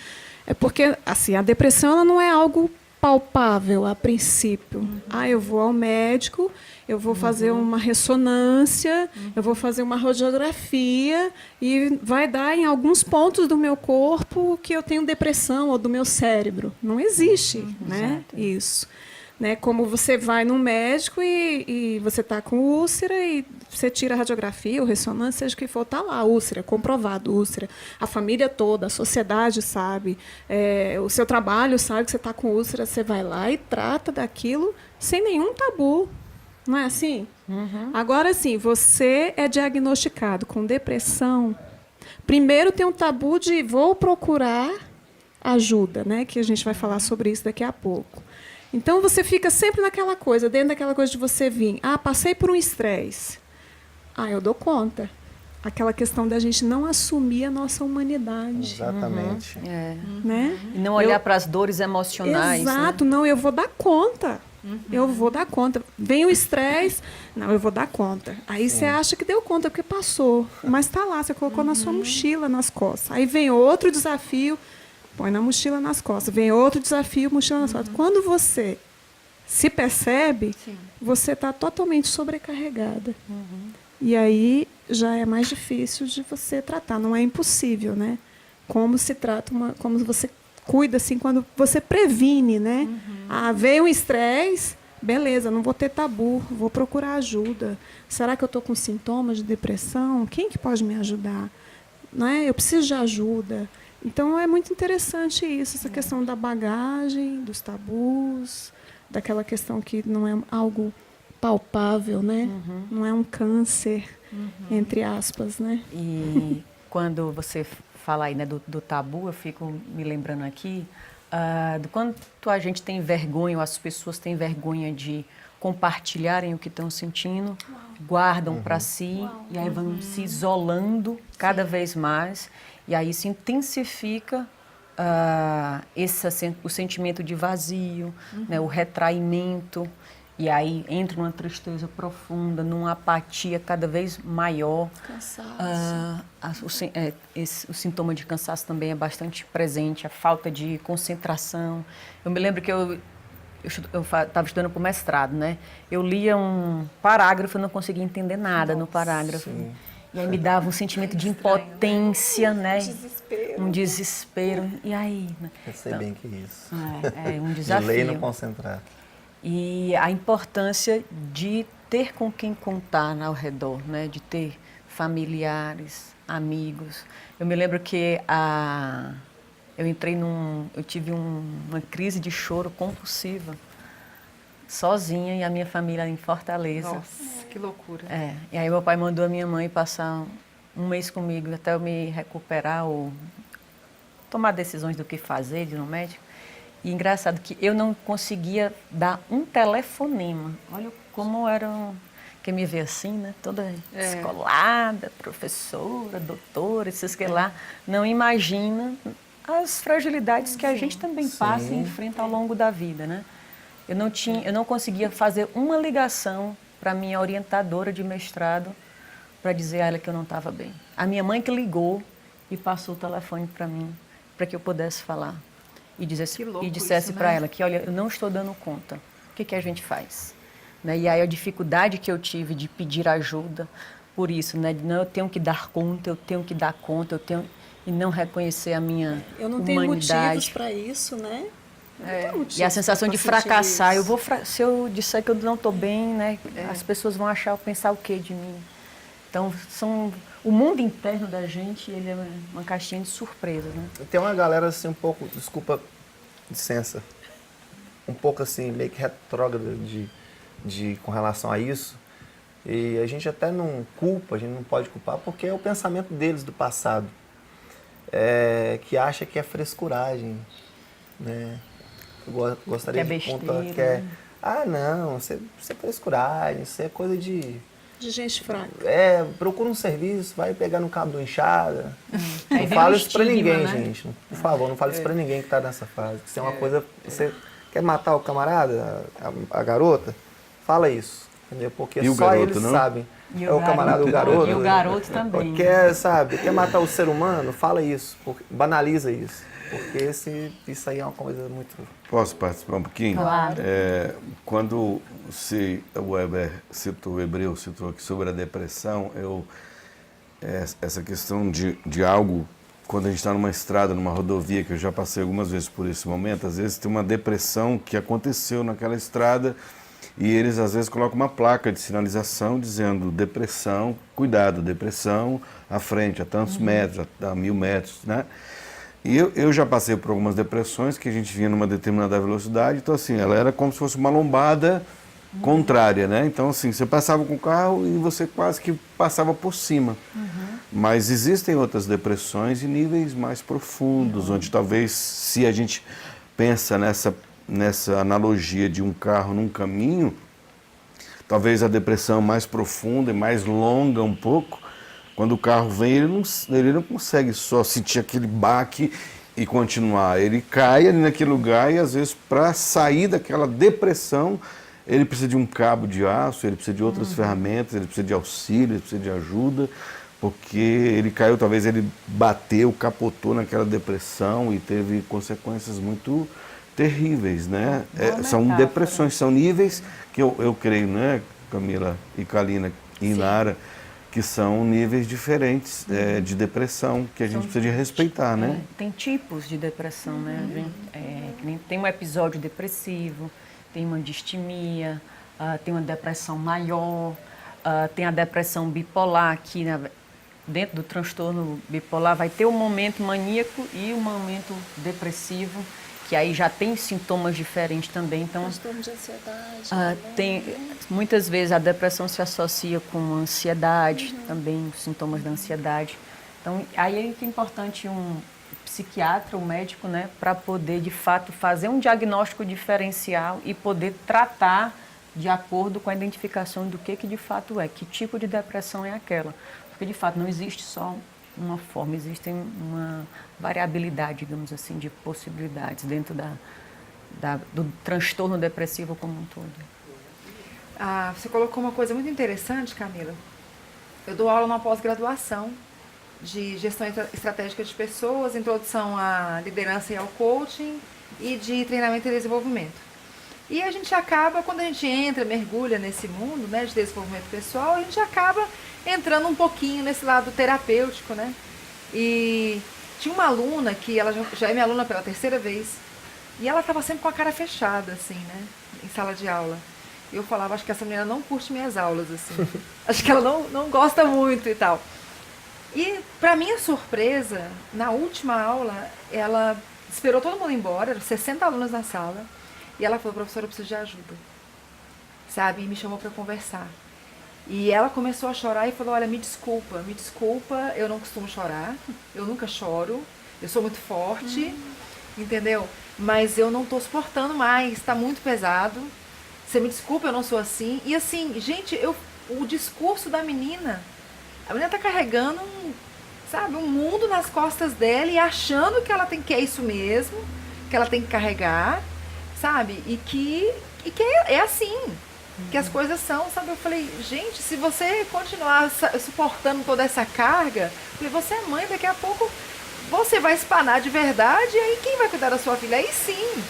é porque, assim, a depressão ela não é algo palpável a princípio. Eu vou ao médico, eu vou fazer uma ressonância, eu vou fazer uma radiografia e vai dar em alguns pontos do meu corpo que eu tenho depressão ou do meu cérebro. Não existe, né, isso. Né, como você vai num médico e você está com úlcera e você tira a radiografia ou ressonância, seja o que for, está lá, úlcera, comprovado, úlcera. A família toda, a sociedade sabe, o seu trabalho sabe que você está com úlcera, você vai lá e trata daquilo sem nenhum tabu. Não é assim? Agora, sim, você é diagnosticado com depressão, primeiro tem um tabu de vou procurar ajuda, né, que a gente vai falar sobre isso daqui a pouco. Então, você fica sempre naquela coisa, dentro daquela coisa de você vir. Passei por um estresse. Eu dou conta. Aquela questão da gente não assumir a nossa humanidade. Exatamente. Né? E não olhar para as dores emocionais. Exato. Né? Não, eu vou dar conta. Eu vou dar conta. Vem o estresse, não, eu vou dar conta. Aí você acha que deu conta porque passou, mas está lá, você colocou na sua mochila nas costas. Aí vem outro desafio, põe na mochila nas costas. Vem outro desafio, mochila nas costas. Quando você se percebe, você está totalmente sobrecarregada. E aí já é mais difícil de você tratar. Não é impossível, né? Como se trata como você cuida assim quando você previne, né? Veio um estresse, beleza, não vou ter tabu, vou procurar ajuda. Será que eu estou com sintomas de depressão? Quem que pode me ajudar? Né? Eu preciso de ajuda. Então é muito interessante isso, essa questão da bagagem, dos tabus, daquela questão que não é algo palpável, né? Não é um câncer, entre aspas, né? E quando você fala aí, né, do tabu, eu fico me lembrando aqui do quanto a gente tem vergonha, ou as pessoas têm vergonha de compartilharem o que estão sentindo, guardam para si, e aí vão se isolando cada vez mais, e aí se intensifica o sentimento de vazio, né, o retraimento, e aí entra numa tristeza profunda, numa apatia cada vez maior. Cansaço. O sintoma de cansaço também é bastante presente, a falta de concentração. Eu me lembro que eu estava estudando para o mestrado, né? Eu lia um parágrafo e não conseguia entender nada no parágrafo. Sim. E aí me dava um sentimento de impotência, né? Desespero. Um desespero. E aí? Né? Eu sei bem que é isso. É um De desafio. ler e não concentrar. E a importância de ter com quem contar ao redor, né? De ter familiares, amigos. Eu me lembro que eu tive uma crise de choro compulsiva, sozinha, e a minha família em Fortaleza. Nossa, que loucura. E aí meu pai mandou a minha mãe passar um mês comigo até eu me recuperar ou tomar decisões do que fazer, de ir no médico. E engraçado que eu não conseguia dar um telefonema. Olha como eram... Quem me vê assim, né? Toda descolada, professora, doutora, esses que lá, não imagina as fragilidades que a gente também passa e enfrenta ao longo da vida, né? Eu não conseguia fazer uma ligação para minha orientadora de mestrado para dizer a ela que eu não estava bem. A minha mãe que ligou e passou o telefone para mim, para que eu pudesse falar. E dissesse para ela que, olha, eu não estou dando conta. O que a gente faz? Né? E aí a dificuldade que eu tive de pedir ajuda por isso, né? Não, eu tenho que dar conta, eu tenho que dar conta, e não reconhecer a minha Eu não tenho humanidade. motivos para isso, né? E a sensação de fracassar. Se eu disser que eu não estou bem, né? As pessoas vão pensar o quê de mim? Então, o mundo interno da gente, ele é uma caixinha de surpresa, né? Tem uma galera assim um pouco, desculpa, licença, um pouco assim, meio que retrógrada com relação a isso. E a gente até não culpa, a gente não pode culpar, porque é o pensamento deles do passado, que acha que é frescuragem, né? Eu gostaria que é de contar besteira, que é, né? não, isso é frescuragem, isso é coisa de gente fraca. Procura um serviço, vai pegar no cabo do enxada. Aí Não vem fala o isso pra estigma, ninguém, né? gente. Por favor, não fala isso pra ninguém que tá nessa fase. Isso é uma coisa... Você quer matar o camarada, a garota? Fala isso. Entendeu? Porque E o só garoto, eles não? sabem. E O camarada, o garoto. E o garoto também. Quer matar o ser humano? Fala isso. Banaliza isso. Porque isso aí é uma coisa muito... Posso participar um pouquinho? Claro. Quando o Weber citou, o Hebreu citou aqui sobre a depressão, essa questão de algo, quando a gente está numa estrada, numa rodovia, que eu já passei algumas vezes por esse momento, às vezes tem uma depressão que aconteceu naquela estrada e eles às vezes colocam uma placa de sinalização dizendo depressão, cuidado, depressão à frente, a tantos metros, a 1000 metros, né? E eu já passei por algumas depressões que a gente vinha numa determinada velocidade, então assim, ela era como se fosse uma lombada contrária, né? Então assim, você passava com o carro e você quase que passava por cima. Mas existem outras depressões em níveis mais profundos, onde talvez, se a gente pensa nessa analogia de um carro num caminho, talvez a depressão mais profunda e mais longa um pouco, quando o carro vem, ele não consegue só sentir aquele baque e continuar. Ele cai ali naquele lugar e, às vezes, para sair daquela depressão, ele precisa de um cabo de aço, ele precisa de outras ferramentas, ele precisa de auxílio, ele precisa de ajuda, porque ele caiu, talvez ele bateu, capotou naquela depressão e teve consequências muito terríveis, né? São depressões, são níveis que eu creio, né, Camila e Kalina e Nara, que são níveis diferentes de depressão, que a gente precisa de respeitar, né? Tem tipos de depressão, né? Tem um episódio depressivo, tem uma distimia, tem uma depressão maior, tem a depressão bipolar, que dentro do transtorno bipolar vai ter um momento maníaco e um momento depressivo, que aí já tem sintomas diferentes também. Então, Transtorno de ansiedade. Muitas vezes a depressão se associa com ansiedade, também sintomas da ansiedade. Então, aí é importante um psiquiatra, um médico, né, para poder, de fato, fazer um diagnóstico diferencial e poder tratar de acordo com a identificação do que de fato é, que tipo de depressão é aquela. Porque, de fato, não existe só uma forma, existe uma variabilidade, digamos assim, de possibilidades dentro do transtorno depressivo como um todo. Você colocou uma coisa muito interessante, Camila. Eu dou aula numa pós-graduação de gestão estratégica de pessoas, introdução à liderança e ao coaching e de treinamento e desenvolvimento. E a gente acaba, quando a gente entra, mergulha nesse mundo, né, de desenvolvimento pessoal, a gente acaba entrando um pouquinho nesse lado terapêutico, né? E tinha uma aluna que ela já é minha aluna pela 3ª vez, e ela estava sempre com a cara fechada, assim, né, em sala de aula. E eu falava, acho que essa menina não curte minhas aulas, assim. Acho que ela não gosta muito e tal. E, para minha surpresa, na última aula, ela esperou todo mundo embora, eram 60 alunos na sala, e ela falou, professora, eu preciso de ajuda, sabe? E me chamou para conversar. E ela começou a chorar e falou, olha, me desculpa, eu não costumo chorar, eu nunca choro, eu sou muito forte, entendeu? Mas eu não estou suportando mais, está muito pesado, você me desculpa, eu não sou assim. E assim, gente, o discurso da menina, a menina está carregando um mundo nas costas dela e achando que ela que é isso mesmo, que ela tem que carregar, sabe? E que é assim, que as coisas são, sabe? Eu falei, gente, se você continuar suportando toda essa carga, eu falei, você é mãe, daqui a pouco você vai espanar de verdade, e aí quem vai cuidar da sua filha? Aí sim.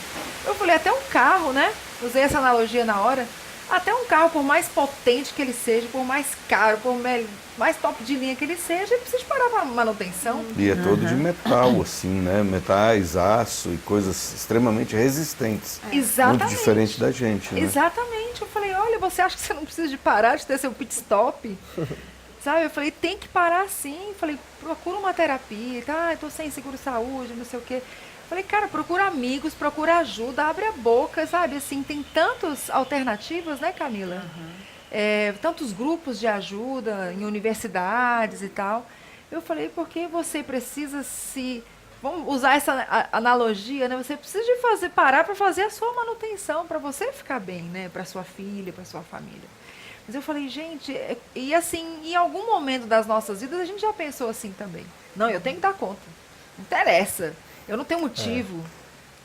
Eu falei, até um carro, né? Usei essa analogia na hora. Até um carro, por mais potente que ele seja, por mais caro, por mais top de linha que ele seja, ele precisa parar para manutenção. E é todo de metal, assim, né? Metais, aço e coisas extremamente resistentes. Exatamente. Muito diferente da gente, né? Exatamente. Eu falei, olha, você acha que você não precisa de parar de ter seu pit stop? Sabe? Eu falei, tem que parar sim. Eu falei, procura uma terapia. Eu tô sem seguro-saúde, não sei o quê. Falei, cara, procura amigos, procura ajuda, abre a boca, sabe? Assim, tem tantas alternativas, né, Camila? Tantos grupos de ajuda em universidades e tal. Eu falei, porque você precisa vamos usar essa analogia, né? Você precisa de parar para fazer a sua manutenção, para você ficar bem, né? Para sua filha, para sua família. Mas eu falei, gente, e assim, em algum momento das nossas vidas a gente já pensou assim também. Não, eu tenho que dar conta. Não interessa. Eu não tenho motivo.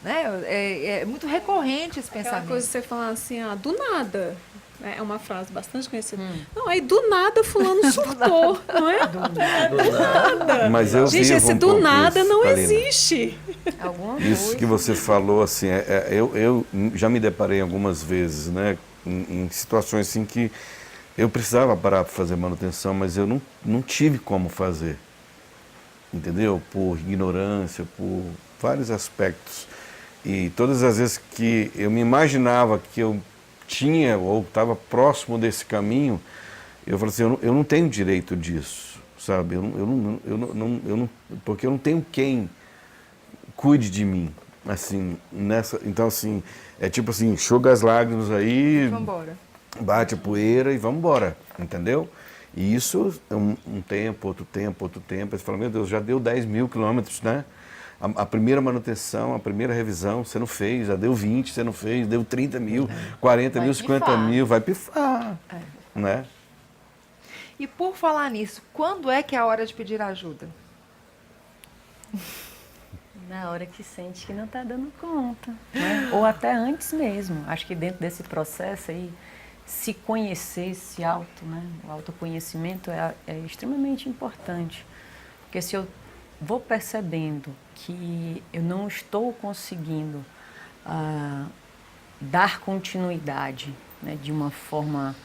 Né? É muito recorrente esse pensamento. Aquela coisa de você falar assim, do nada. É uma frase bastante conhecida. Não, aí do nada fulano surtou, não é? Do nada. Mas eu gente, esse do nada não Kalina. existe. Isso que você falou, assim, eu já me deparei algumas vezes, né, em situações assim que eu precisava parar para fazer manutenção, mas eu não tive como fazer, entendeu? Por ignorância, por vários aspectos. E todas as vezes que eu me imaginava que eu tinha ou estava próximo desse caminho, eu falei assim, eu não tenho direito disso, sabe? Porque eu não tenho quem cuide de mim, assim, então assim, é tipo assim, enxuga as lágrimas aí, Vambora. Bate a poeira e vamos embora, entendeu? E isso, um tempo, outro tempo, aí você fala, meu Deus, já deu 10 mil quilômetros, né? A primeira manutenção, a primeira revisão, você não fez, já deu 20, você não fez, deu 30 mil, 40 mil, 50 mil, vai pifar, né? E por falar nisso, quando é que é a hora de pedir ajuda? Na hora que sente que não está dando conta, né? Ou até antes mesmo. Acho que dentro desse processo aí, se conhecer, né? O autoconhecimento é extremamente importante. Porque se eu vou percebendo que eu não estou conseguindo dar continuidade, né, de uma forma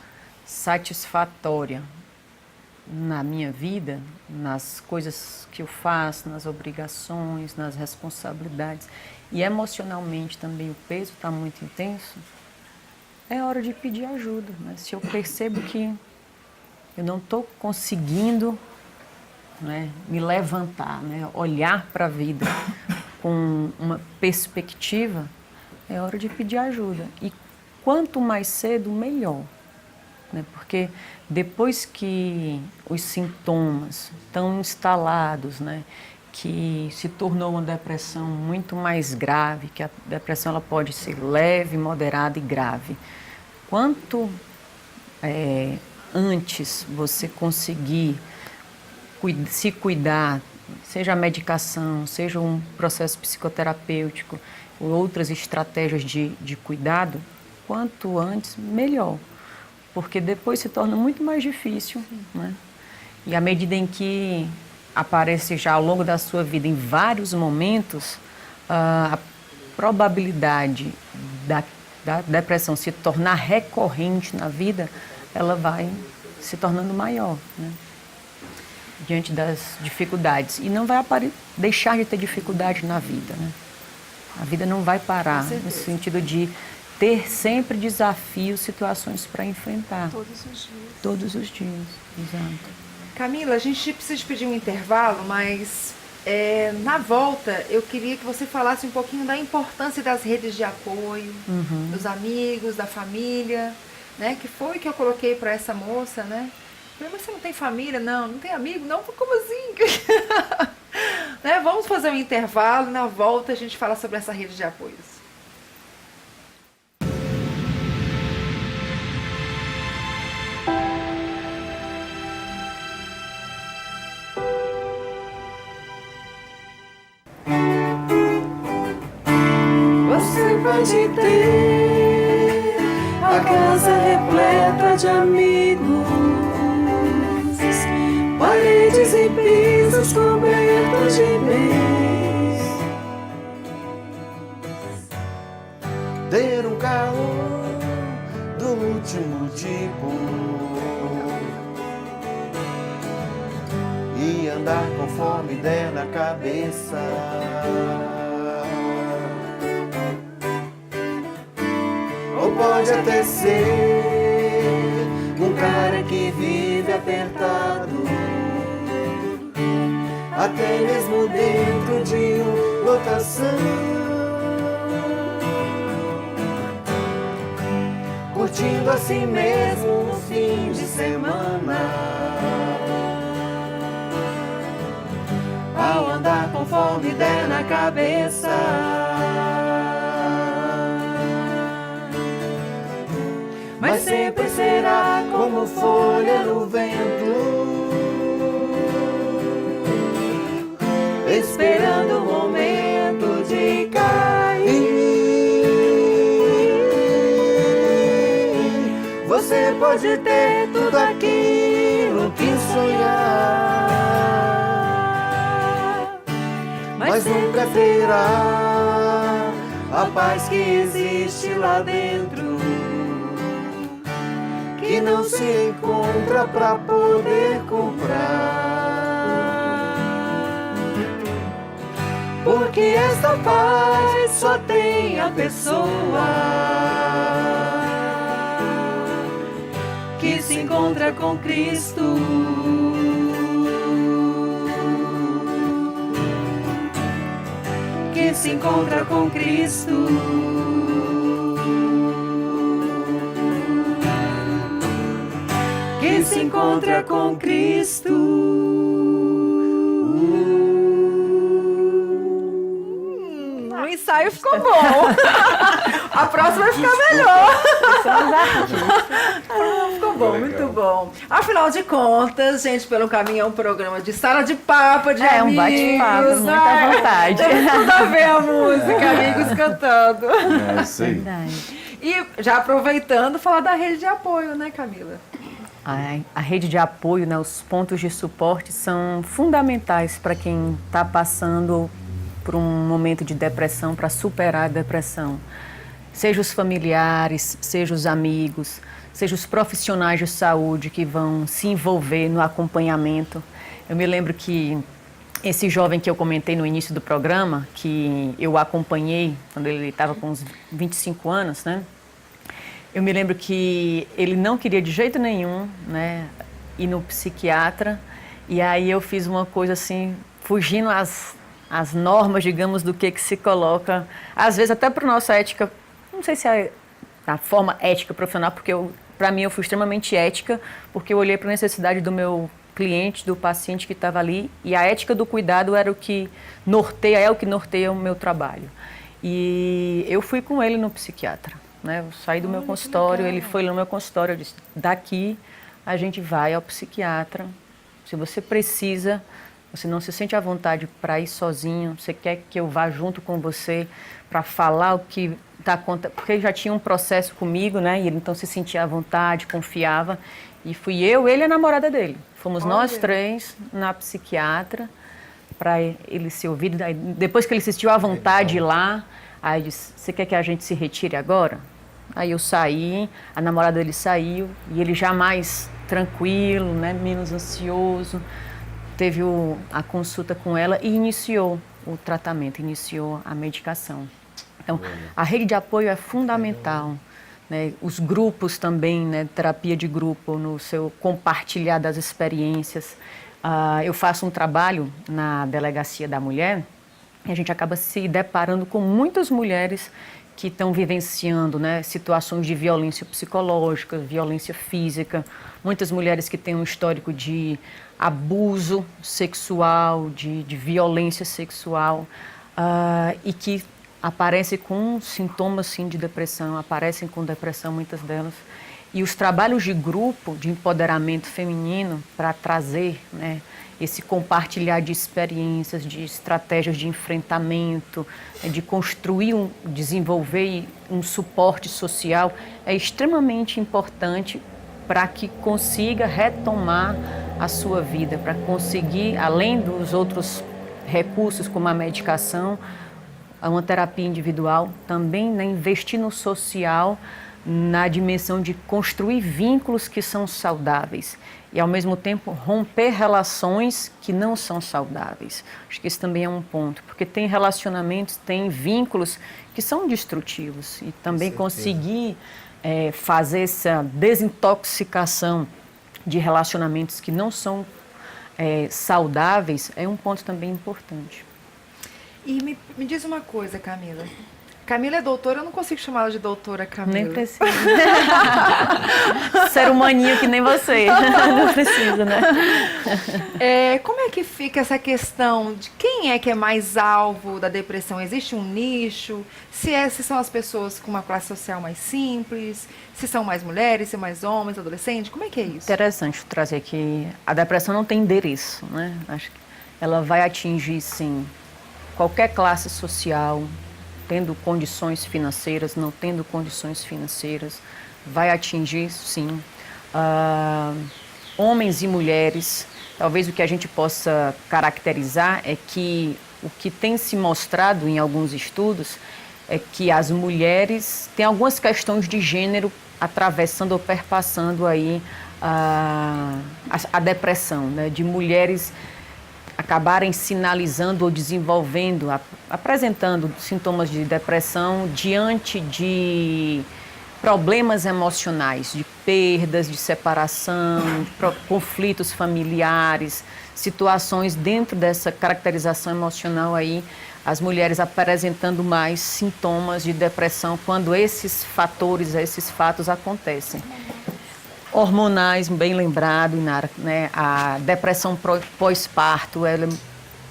satisfatória na minha vida, nas coisas que eu faço, nas obrigações, nas responsabilidades, e emocionalmente também o peso está muito intenso, é hora de pedir ajuda, né? Se eu percebo que eu não estou conseguindo, né, me levantar, né, olhar para a vida com uma perspectiva, é hora de pedir ajuda. E quanto mais cedo, melhor. Né? Porque depois que os sintomas estão instalados, né, que se tornou uma depressão muito mais grave, que a depressão ela pode ser leve, moderada e grave. Quanto antes você conseguir se cuidar, seja a medicação, seja um processo psicoterapêutico, ou outras estratégias de cuidado, quanto antes, melhor. Porque depois se torna muito mais difícil, né? E à medida em que aparece já ao longo da sua vida, em vários momentos, a probabilidade da depressão se tornar recorrente na vida, ela vai se tornando maior, né? Diante das dificuldades. E não vai deixar de ter dificuldade na vida, né? A vida não vai parar, nesse sentido de ter sempre desafios, situações para enfrentar. Todos os dias. Todos os dias, exato. Camila, a gente precisa pedir um intervalo, mas na volta eu queria que você falasse um pouquinho da importância das redes de apoio, dos amigos, da família, né? Que foi que eu coloquei para essa moça, né? Falei, mas você não tem família? Não tem amigo? Não, como assim? Né? Vamos fazer um intervalo e na volta a gente fala sobre essa rede de apoios. Você pode ter a casa repleta de amigos, paredes e pisos cobertos de bens, Ter um carro do último tipo e andar conforme der na cabeça. Ou pode até ser um cara que vive apertado, até mesmo dentro de uma lotação, curtindo a si mesmo no fim de semana, ao andar conforme der na cabeça. Mas sempre será como folha no vento, esperando o momento de cair. Você pode ter tudo aquilo que sonhar, mas nunca terá a paz que existe lá dentro, que não se encontra pra poder comprar. Porque esta paz só tem a pessoa que se encontra com Cristo. Que se encontra com Cristo. Que se encontra com Cristo. O ensaio ficou bom. A próxima vai ficar melhor. Somos artistas. Ficou bom, muito bom. Afinal de contas, gente, Pelo Caminho é um programa de sala de papo, de É um amigos. bate-papo, muita vontade. Tem tudo a ver a música, amigos cantando. É isso aí. Verdade. E já aproveitando, falar da rede de apoio, né, Camila? A rede de apoio, né, os pontos de suporte são fundamentais para quem está passando por um momento de depressão, para superar a depressão. Seja os familiares, seja os amigos, seja os profissionais de saúde que vão se envolver no acompanhamento. Eu me lembro que esse jovem que eu comentei no início do programa, que eu acompanhei quando ele estava com uns 25 anos, né? Eu me lembro que ele não queria de jeito nenhum, né, ir no psiquiatra. E aí eu fiz uma coisa assim, fugindo às normas, digamos, do que se coloca, às vezes até para nossa ética, não sei se é a forma ética profissional, porque para mim eu fui extremamente ética, porque eu olhei para a necessidade do meu cliente, do paciente que estava ali, e a ética do cuidado era o que norteia o meu trabalho. E eu fui com ele no psiquiatra, né? Eu saí do meu consultório, ele foi no meu consultório, eu disse, daqui a gente vai ao psiquiatra. Se você precisa, você não se sente à vontade para ir sozinho, você quer que eu vá junto com você para falar o que está acontecendo, porque ele já tinha um processo comigo, né? E ele então se sentia à vontade, confiava. E fui eu, ele e a namorada dele. Fomos nós três na psiquiatra para ele ser ouvido. Aí, depois que ele se sentiu à vontade lá, aí eu disse, você quer que a gente se retire agora? Aí eu saí, a namorada dele saiu e ele já mais tranquilo, né? Menos ansioso. Teve a consulta com ela e iniciou o tratamento, iniciou a medicação. Então, a rede de apoio é fundamental, né? Os grupos também, né? Terapia de grupo, no seu compartilhar das experiências. Eu faço um trabalho na Delegacia da Mulher e a gente acaba se deparando com muitas mulheres que estão vivenciando, né, situações de violência psicológica, violência física, muitas mulheres que têm um histórico de abuso sexual, de violência sexual, e que aparecem com sintomas sim, de depressão, aparecem com depressão, muitas delas. E os trabalhos de grupo, de empoderamento feminino, para trazer, né, esse compartilhar de experiências, de estratégias de enfrentamento, de construir, desenvolver um suporte social, é extremamente importante para que consiga retomar a sua vida, para conseguir, além dos outros recursos como a medicação, uma terapia individual, também, né, investir no social, na dimensão de construir vínculos que são saudáveis e, ao mesmo tempo, romper relações que não são saudáveis. Acho que esse também é um ponto, porque tem relacionamentos, tem vínculos que são destrutivos e também conseguir fazer essa desintoxicação de relacionamentos que não são saudáveis é um ponto também importante. E me diz uma coisa, Camila. Camila é doutora, eu não consigo chamar ela de doutora Camila. Nem precisa. Ser humaninho que nem você. Não precisa, né? Como é que fica essa questão de quem é que é mais alvo da depressão? Existe um nicho? Se são as pessoas com uma classe social mais simples? Se são mais mulheres, se são mais homens, adolescentes? Como é que é isso? Interessante trazer que a depressão não tem endereço, né? Acho que ela vai atingir, sim, qualquer classe social, tendo condições financeiras, não tendo condições financeiras, vai atingir, sim, homens e mulheres. Talvez o que a gente possa caracterizar é que o que tem se mostrado em alguns estudos é que as mulheres têm algumas questões de gênero atravessando ou perpassando aí a depressão, né? De mulheres acabarem sinalizando ou desenvolvendo, apresentando sintomas de depressão diante de problemas emocionais, de perdas, de separação, de conflitos familiares, situações dentro dessa caracterização emocional aí, as mulheres apresentando mais sintomas de depressão quando esses fatores, esses fatos acontecem. Hormonais, bem lembrado, Inara, né? A depressão pós-parto, ela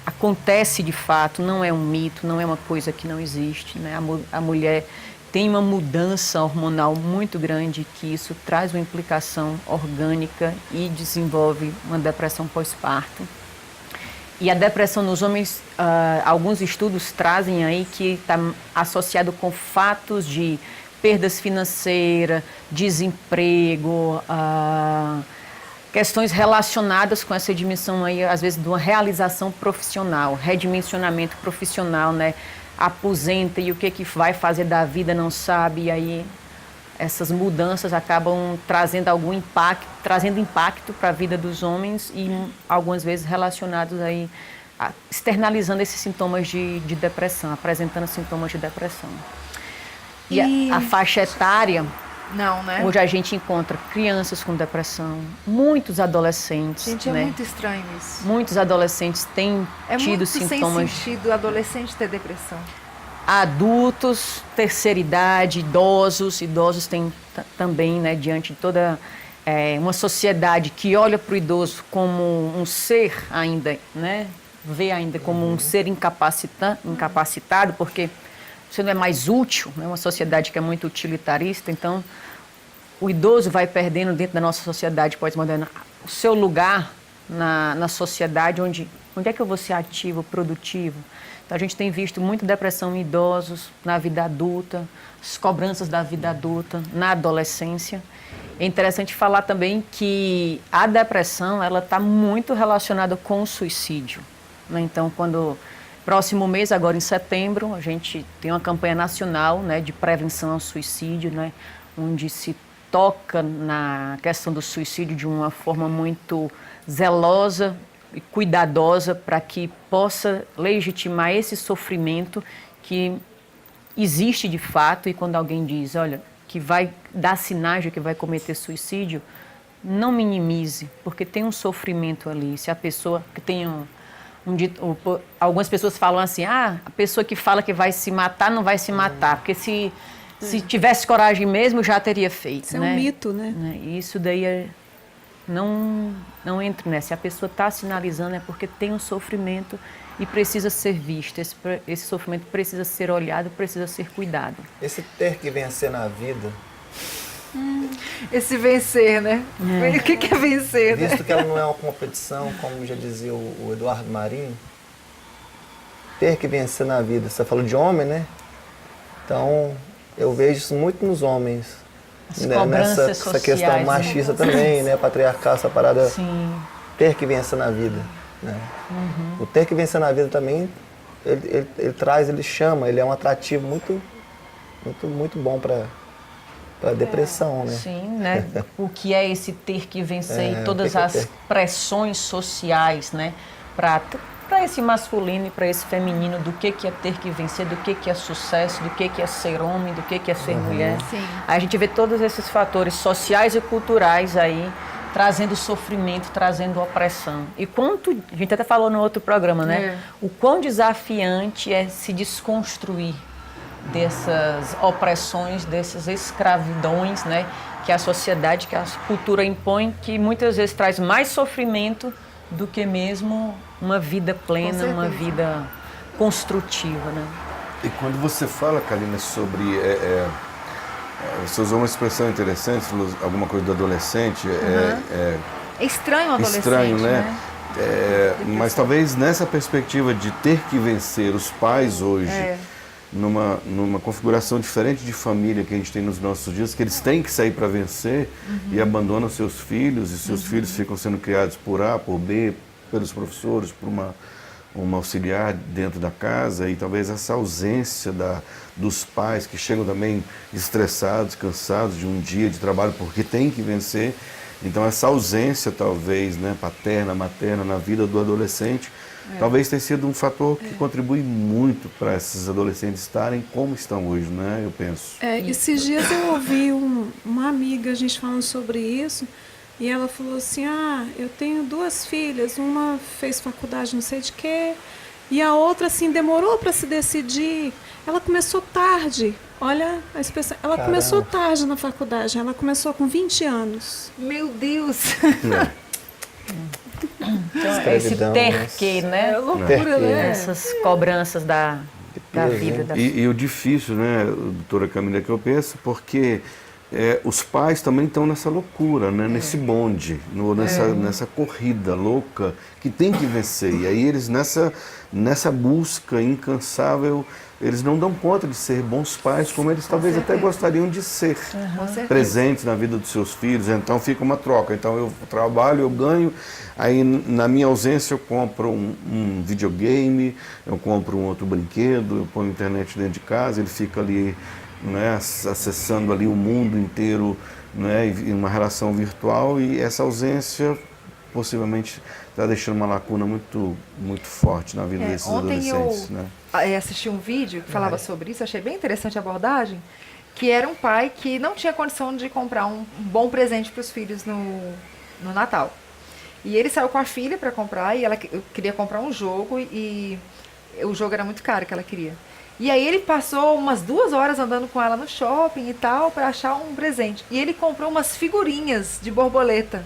acontece de fato, não é um mito, não é uma coisa que não existe, né? A mulher tem uma mudança hormonal muito grande, que isso traz uma implicação orgânica e desenvolve uma depressão pós-parto. E a depressão nos homens, alguns estudos trazem aí que está associado com fatos de perdas financeiras, desemprego, questões relacionadas com essa dimensão aí, às vezes, de uma realização profissional, redimensionamento profissional, né? Aposenta e o que vai fazer da vida não sabe, e aí essas mudanças acabam trazendo impacto para a vida dos homens e algumas vezes relacionados aí, externalizando esses sintomas de depressão, apresentando sintomas de depressão. E a faixa etária, Não, né? hoje a gente encontra crianças com depressão, muitos adolescentes. Gente, é né? muito estranho isso. Muitos adolescentes têm É tido muito sintomas. sem sentido adolescente ter depressão. Adultos, terceira idade, idosos têm também, né, diante de toda uma sociedade que olha para o idoso como um ser ainda, né, vê ainda como um ser incapacitado, porque você não é mais útil, né, uma sociedade que é muito utilitarista, então o idoso vai perdendo dentro da nossa sociedade pós-moderna o seu lugar na sociedade, onde é que eu vou ser ativo, produtivo. Então, a gente tem visto muita depressão em idosos, na vida adulta, as cobranças da vida adulta, na adolescência. É interessante falar também que a depressão ela está muito relacionada com o suicídio. Né? Então, próximo mês, agora em setembro, a gente tem uma campanha nacional, né, de prevenção ao suicídio, né, onde se toca na questão do suicídio de uma forma muito zelosa e cuidadosa para que possa legitimar esse sofrimento que existe de fato. E quando alguém diz, olha, que vai dar sinais de que vai cometer suicídio, não minimize, porque tem um sofrimento ali. Se a pessoa que tem algumas pessoas falam assim, a pessoa que fala que vai se matar não vai se matar, porque se tivesse coragem mesmo já teria feito. Isso é um mito, né? E isso daí não entra nessa. Se a pessoa está sinalizando é porque tem um sofrimento e precisa ser visto. Esse sofrimento precisa ser olhado, precisa ser cuidado. Esse ter que vencer na vida, Esse vencer, né? O que é vencer, né? visto que ela não é uma competição, como já dizia o Eduardo Marinho, ter que vencer na vida. Você falou de homem, né? Então, eu vejo isso muito nos homens. As Né? cobranças Nessa sociais, questão machista também, né? Patriarcal, essa parada. Sim. Ter que vencer na vida. Né? O ter que vencer na vida também, ele chama, ele é um atrativo muito bom para a depressão, né? Sim, né? O que é esse ter que vencer e todas ter que as pressões sociais, né? Para esse masculino e para esse feminino, do que é ter que vencer, do que é sucesso, do que é ser homem, do que é ser mulher. Sim. A gente vê todos esses fatores sociais e culturais aí, trazendo sofrimento, trazendo opressão. E quanto, a gente até falou no outro programa, né? O quão desafiante é se desconstruir dessas opressões, dessas escravidões, né? Que a sociedade, que a cultura impõe, que muitas vezes traz mais sofrimento do que mesmo uma vida plena, uma vida construtiva, né? E quando você fala, Kalina, sobre... você usou uma expressão interessante, falou alguma coisa do adolescente. É estranho o adolescente, estranho, né? Mas talvez nessa perspectiva de ter que vencer os pais hoje, numa configuração diferente de família que a gente tem nos nossos dias, que eles têm que sair para vencer e abandonam seus filhos, e seus filhos ficam sendo criados por A, por B, pelos professores, por uma auxiliar dentro da casa, e talvez essa ausência dos pais que chegam também estressados, cansados de um dia de trabalho porque tem que vencer. Então essa ausência talvez, né, paterna, materna na vida do adolescente, talvez tenha sido um fator que contribui muito para esses adolescentes estarem como estão hoje, né, eu penso. Esses dias eu ouvi uma amiga, a gente falando sobre isso, e ela falou assim, eu tenho 2 filhas, uma fez faculdade não sei de quê, e a outra assim demorou para se decidir. Ela começou tarde, olha a expressão, ela começou tarde na faculdade, ela começou com 20 anos. Meu Deus! Então, esse ter que, né? É loucura, né? Essas cobranças da vida. Da... E o difícil, né, doutora Camila, que eu penso, porque os pais também estão nessa loucura, né, nesse bonde, nessa corrida louca que tem que vencer. E aí eles nessa busca incansável, eles não dão conta de ser bons pais como eles talvez até gostariam de ser, presentes na vida dos seus filhos. Então fica uma troca. Então eu trabalho, eu ganho, aí na minha ausência eu compro um videogame, eu compro um outro brinquedo, eu ponho a internet dentro de casa, ele fica ali, né, acessando ali o mundo inteiro, né, em uma relação virtual, e essa ausência possivelmente está deixando uma lacuna muito, muito forte na vida desses adolescentes. Ontem eu assisti um vídeo que falava sobre isso, achei bem interessante a abordagem, que era um pai que não tinha condição de comprar um bom presente para os filhos no Natal. E ele saiu com a filha para comprar, e ela queria comprar um jogo, e o jogo era muito caro que ela queria. E aí ele passou umas 2 horas andando com ela no shopping e tal, para achar um presente. E ele comprou umas figurinhas de borboleta.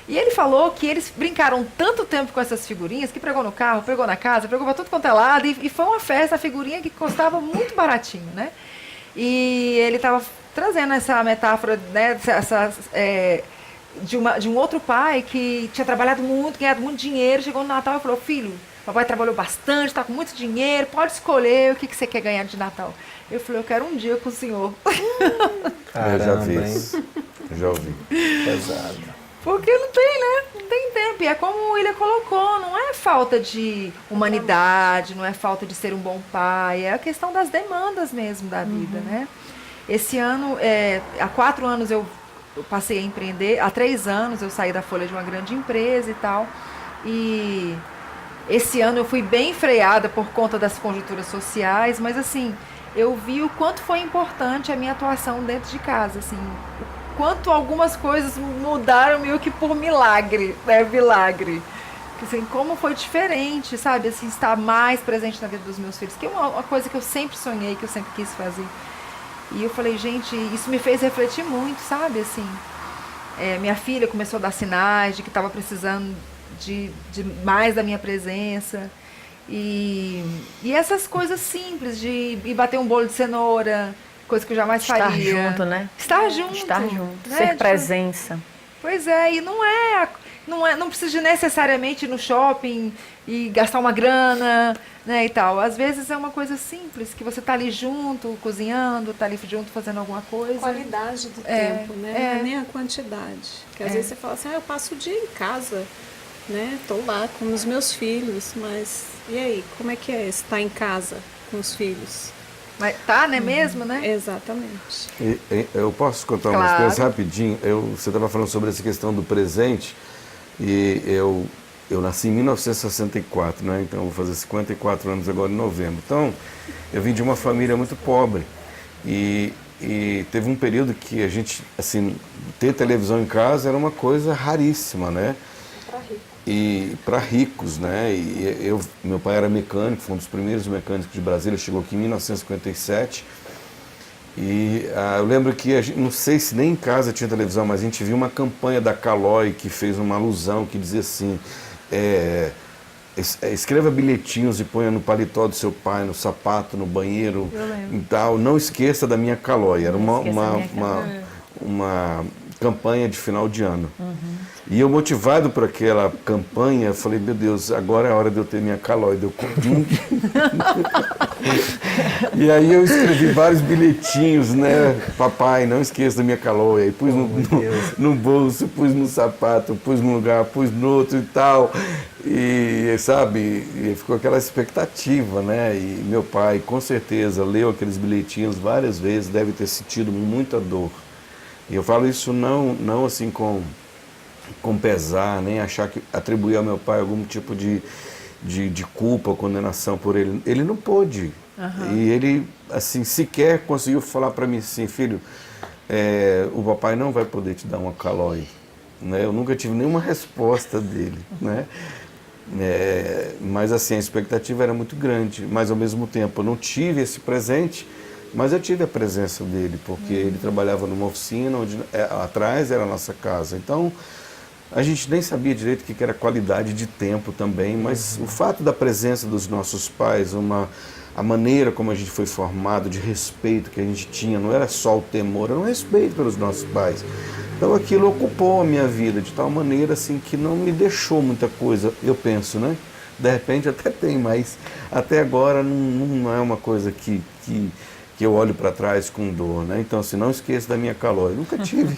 E ele falou que eles brincaram tanto tempo com essas figurinhas, que pegou no carro, pegou na casa, pegou para tudo quanto é lado, e foi uma festa, a figurinha que custava muito baratinho, né? E ele estava trazendo essa metáfora, né, de um outro pai que tinha trabalhado muito, ganhado muito dinheiro, chegou no Natal e falou: filho, papai trabalhou bastante, está com muito dinheiro, pode escolher o que você quer ganhar de Natal. Eu falei: eu quero um dia com o senhor. Caramba, eu já vi hein? isso. Eu já ouvi. Pesado. Porque não tem, né? Não tem tempo. E é como o William colocou, não é falta de humanidade, não é falta de ser um bom pai, é a questão das demandas mesmo da vida, né? Esse ano, há 4 anos eu passei a empreender, há 3 anos eu saí da folha de uma grande empresa e tal, e esse ano eu fui bem freada por conta das conjunturas sociais, mas assim, eu vi o quanto foi importante a minha atuação dentro de casa, assim, quanto algumas coisas mudaram meio que por milagre, né, milagre. Assim, como foi diferente, sabe, assim, estar mais presente na vida dos meus filhos, que é uma coisa que eu sempre sonhei, que eu sempre quis fazer. E eu falei: gente, isso me fez refletir muito, sabe, assim, minha filha começou a dar sinais de que estava precisando de mais da minha presença, e essas coisas simples, de ir bater um bolo de cenoura, coisa que eu jamais faria. Estar junto, né? Estar junto. Estar junto, né? ser presença. Pois é, e não precisa de necessariamente ir no shopping e gastar uma grana, né, e tal. Às vezes é uma coisa simples, que você tá ali junto, cozinhando, tá ali junto fazendo alguma coisa. Qualidade do tempo, né? Não é nem a quantidade. Porque às vezes você fala assim: eu passo o dia em casa, né? Tô lá com os meus filhos, mas e aí, como é que é estar em casa com os filhos? Mas tá, né, mesmo, né? Exatamente. Eu posso contar umas Claro. coisas rapidinho? Você estava falando sobre essa questão do presente, e eu nasci em 1964, né? Então eu vou fazer 54 anos agora em novembro. Então eu vim de uma família muito pobre, e teve um período que a gente, assim, ter televisão em casa era uma coisa raríssima, né? E para ricos, né? E meu pai era mecânico, foi um dos primeiros mecânicos de Brasília, chegou aqui em 1957. E eu lembro que, não sei se nem em casa tinha televisão, mas a gente viu uma campanha da Caloi que fez uma alusão, que dizia assim: escreva bilhetinhos e ponha no paletó do seu pai, no sapato, no banheiro e tal. Não esqueça da minha Caloi. Era uma campanha de final de ano. E eu, motivado por aquela campanha, falei: meu Deus, agora é a hora de eu ter minha Caloi. E aí eu escrevi vários bilhetinhos, né? Papai, não esqueça da minha Caloi. Aí pus no bolso, pus no sapato, pus num lugar, pus no outro e tal. E, sabe, e ficou aquela expectativa, né? E meu pai, com certeza, leu aqueles bilhetinhos várias vezes, deve ter sentido muita dor. E eu falo isso não assim com pesar, nem achar que atribuir ao meu pai algum tipo de culpa ou condenação por ele. Ele não pôde. E ele, assim, sequer conseguiu falar para mim assim: filho, o papai não vai poder te dar uma Caloi. Né? Eu nunca tive nenhuma resposta dele, né? Mas assim, a expectativa era muito grande, mas ao mesmo tempo eu não tive esse presente, mas eu tive a presença dele, porque ele trabalhava numa oficina onde atrás era a nossa casa. Então a gente nem sabia direito o que era qualidade de tempo também, mas o fato da presença dos nossos pais, a maneira como a gente foi formado, de respeito que a gente tinha, não era só o temor, era um respeito pelos nossos pais. Então aquilo ocupou a minha vida de tal maneira assim que não me deixou muita coisa, eu penso, né? De repente até tem, mas até agora não é uma coisa que eu olho para trás com dor, né? Então, assim, não esqueça da minha calói. Nunca tive.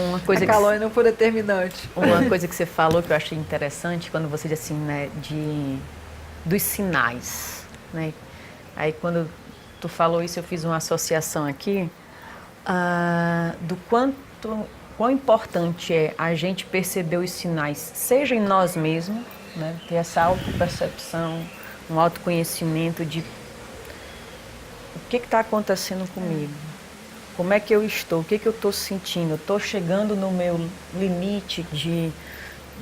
Uma coisa A calói não foi determinante. Uma coisa que você falou que eu achei interessante, quando você diz assim, né, dos sinais, né? Aí quando tu falou isso, eu fiz uma associação aqui do quão importante é a gente perceber os sinais, seja em nós mesmos, né, ter essa autopercepção, um autoconhecimento de o que está acontecendo comigo, como é que eu estou, o que eu estou sentindo, eu estou chegando no meu limite de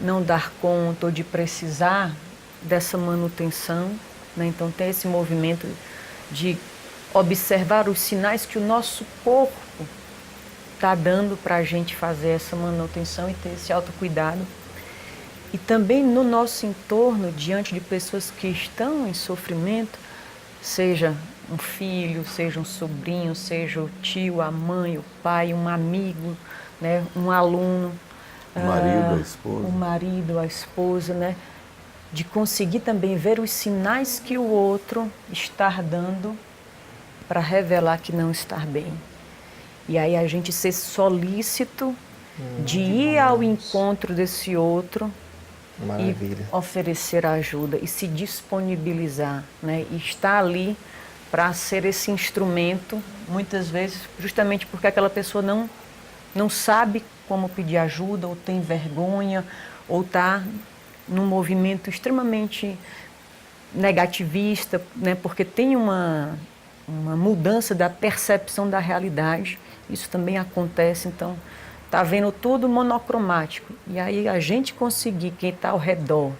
não dar conta ou de precisar dessa manutenção, né? Então tem esse movimento de observar os sinais que o nosso corpo está dando para a gente fazer essa manutenção e ter esse autocuidado. E também no nosso entorno, diante de pessoas que estão em sofrimento, seja um filho, seja um sobrinho, seja o tio, a mãe, o pai, um amigo, né, um aluno, O marido, a esposa. o marido, a esposa, né, de conseguir também ver os sinais que o outro está dando para revelar que não está bem. E aí a gente ser solícito de ir ao encontro desse outro Maravilha. e oferecer ajuda e se disponibilizar, né, e estar ali para ser esse instrumento, muitas vezes, justamente porque aquela pessoa não sabe como pedir ajuda, ou tem vergonha, ou está num movimento extremamente negativista, né, porque tem uma mudança da percepção da realidade. Isso também acontece, então está vendo tudo monocromático. E aí a gente conseguir, quem está ao redor,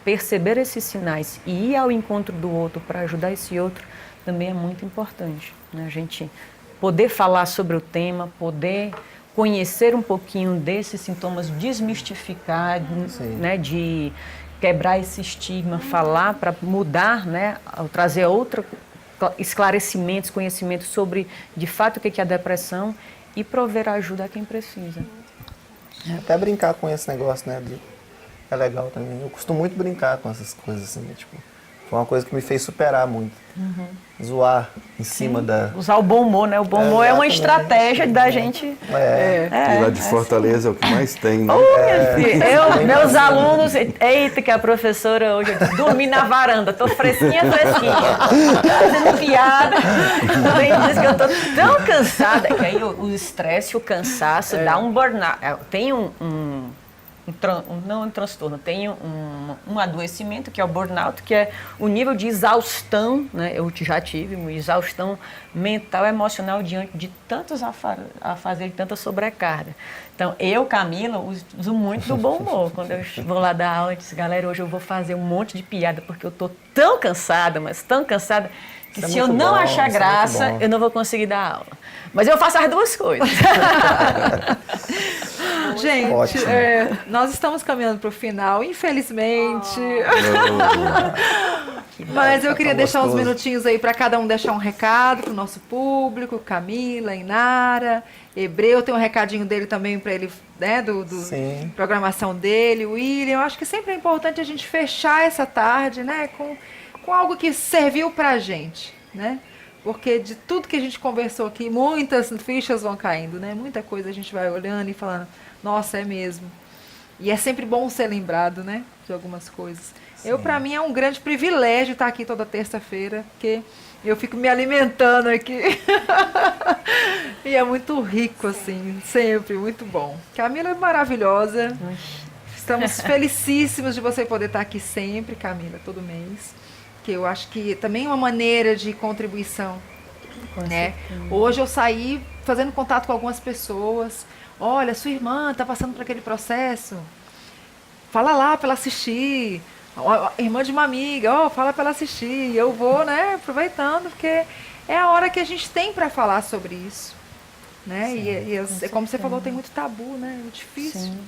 perceber esses sinais e ir ao encontro do outro para ajudar esse outro, também é muito importante, né? A gente poder falar sobre o tema, poder conhecer um pouquinho desses sintomas, desmistificar, né, de quebrar esse estigma, falar para mudar, né, trazer outro esclarecimentos, conhecimentos sobre de fato o que é a depressão e prover ajuda a quem precisa. Até brincar com esse negócio, né? É legal também. Eu costumo muito brincar com essas coisas assim, né? Tipo, foi uma coisa que me fez superar muito. Zoar em cima da... Usar o bom humor, né? O bom humor é uma estratégia da gente... E lá de Fortaleza é o que mais tem, né? Minha filha, meus alunos... Eita, que a professora hoje eu disse, dormi na varanda, tô fresquinha, fazendo piada. Tem dias que eu tô tão cansada, que aí o estresse, o cansaço, dá um burnout. Tem não um transtorno, tem um adoecimento, que é o burnout, que é o nível de exaustão, né? Eu já tive uma exaustão mental e emocional diante de tantos afazeres, de tanta sobrecarga. Então, eu, Camila, uso muito do bom humor. Quando eu vou lá dar aula, eu disse, galera, hoje eu vou fazer um monte de piada, porque eu tô tão cansada, mas tão cansada, que se eu não achar graça, eu não vou conseguir dar aula. Mas eu faço as duas coisas. Gente, nós estamos caminhando para o final, infelizmente. Mas eu queria deixar uns minutinhos aí para cada um deixar um recado para o nosso público, Camila, Inara, Hebreu, tem um recadinho dele também para ele, né, do programação dele, William. Eu acho que sempre é importante a gente fechar essa tarde, né, com algo que serviu para a gente, né? Porque de tudo que a gente conversou aqui, muitas fichas vão caindo, né? Muita coisa a gente vai olhando e falando, nossa, é mesmo. E é sempre bom ser lembrado, né? De algumas coisas. Para mim, é um grande privilégio estar aqui toda terça-feira, porque eu fico me alimentando aqui. E é muito rico, assim, sempre, muito bom. Camila é maravilhosa. Estamos felicíssimos de você poder estar aqui sempre, Camila, todo mês. Que eu acho que também é uma maneira de contribuição, né? Hoje eu saí fazendo contato com algumas pessoas. Olha, sua irmã está passando por aquele processo. Fala lá para ela assistir. Irmã de uma amiga, fala para ela assistir. Eu vou, né, aproveitando, porque é a hora que a gente tem para falar sobre isso, né? Sim, como você falou, tem muito tabu, né? É difícil. Sim.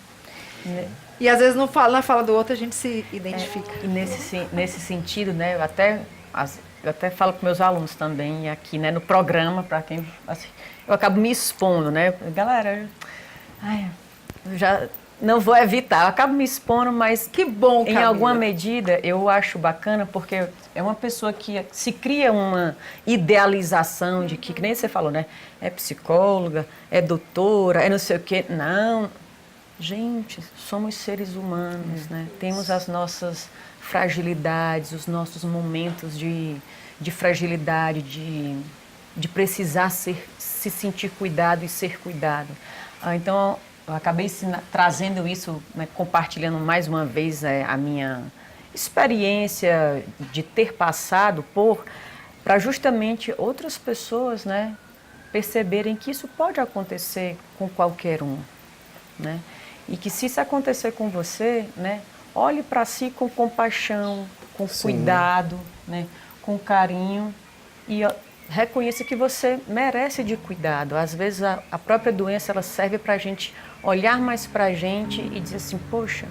E às vezes na fala do outro a gente se identifica. E nesse sentido, né, eu até falo com meus alunos também aqui, né, no programa, para quem assim, eu acabo me expondo, né, galera, eu já não vou evitar, eu acabo me expondo, mas que bom, em alguma medida eu acho bacana, porque é uma pessoa que se cria uma idealização de que nem você falou, né, é psicóloga, é doutora, é não sei o quê, não. Gente, somos seres humanos, né? Temos as nossas fragilidades, os nossos momentos de fragilidade, de precisar se sentir cuidado e ser cuidado. Então, eu acabei trazendo isso, né, compartilhando mais uma vez a minha experiência de ter passado para justamente outras pessoas, né, perceberem que isso pode acontecer com qualquer um, né? E que se isso acontecer com você, né, olhe para si com compaixão, com cuidado, né, com carinho e reconheça que você merece de cuidado. Às vezes a própria doença ela serve para a gente olhar mais para a gente e dizer assim, poxa,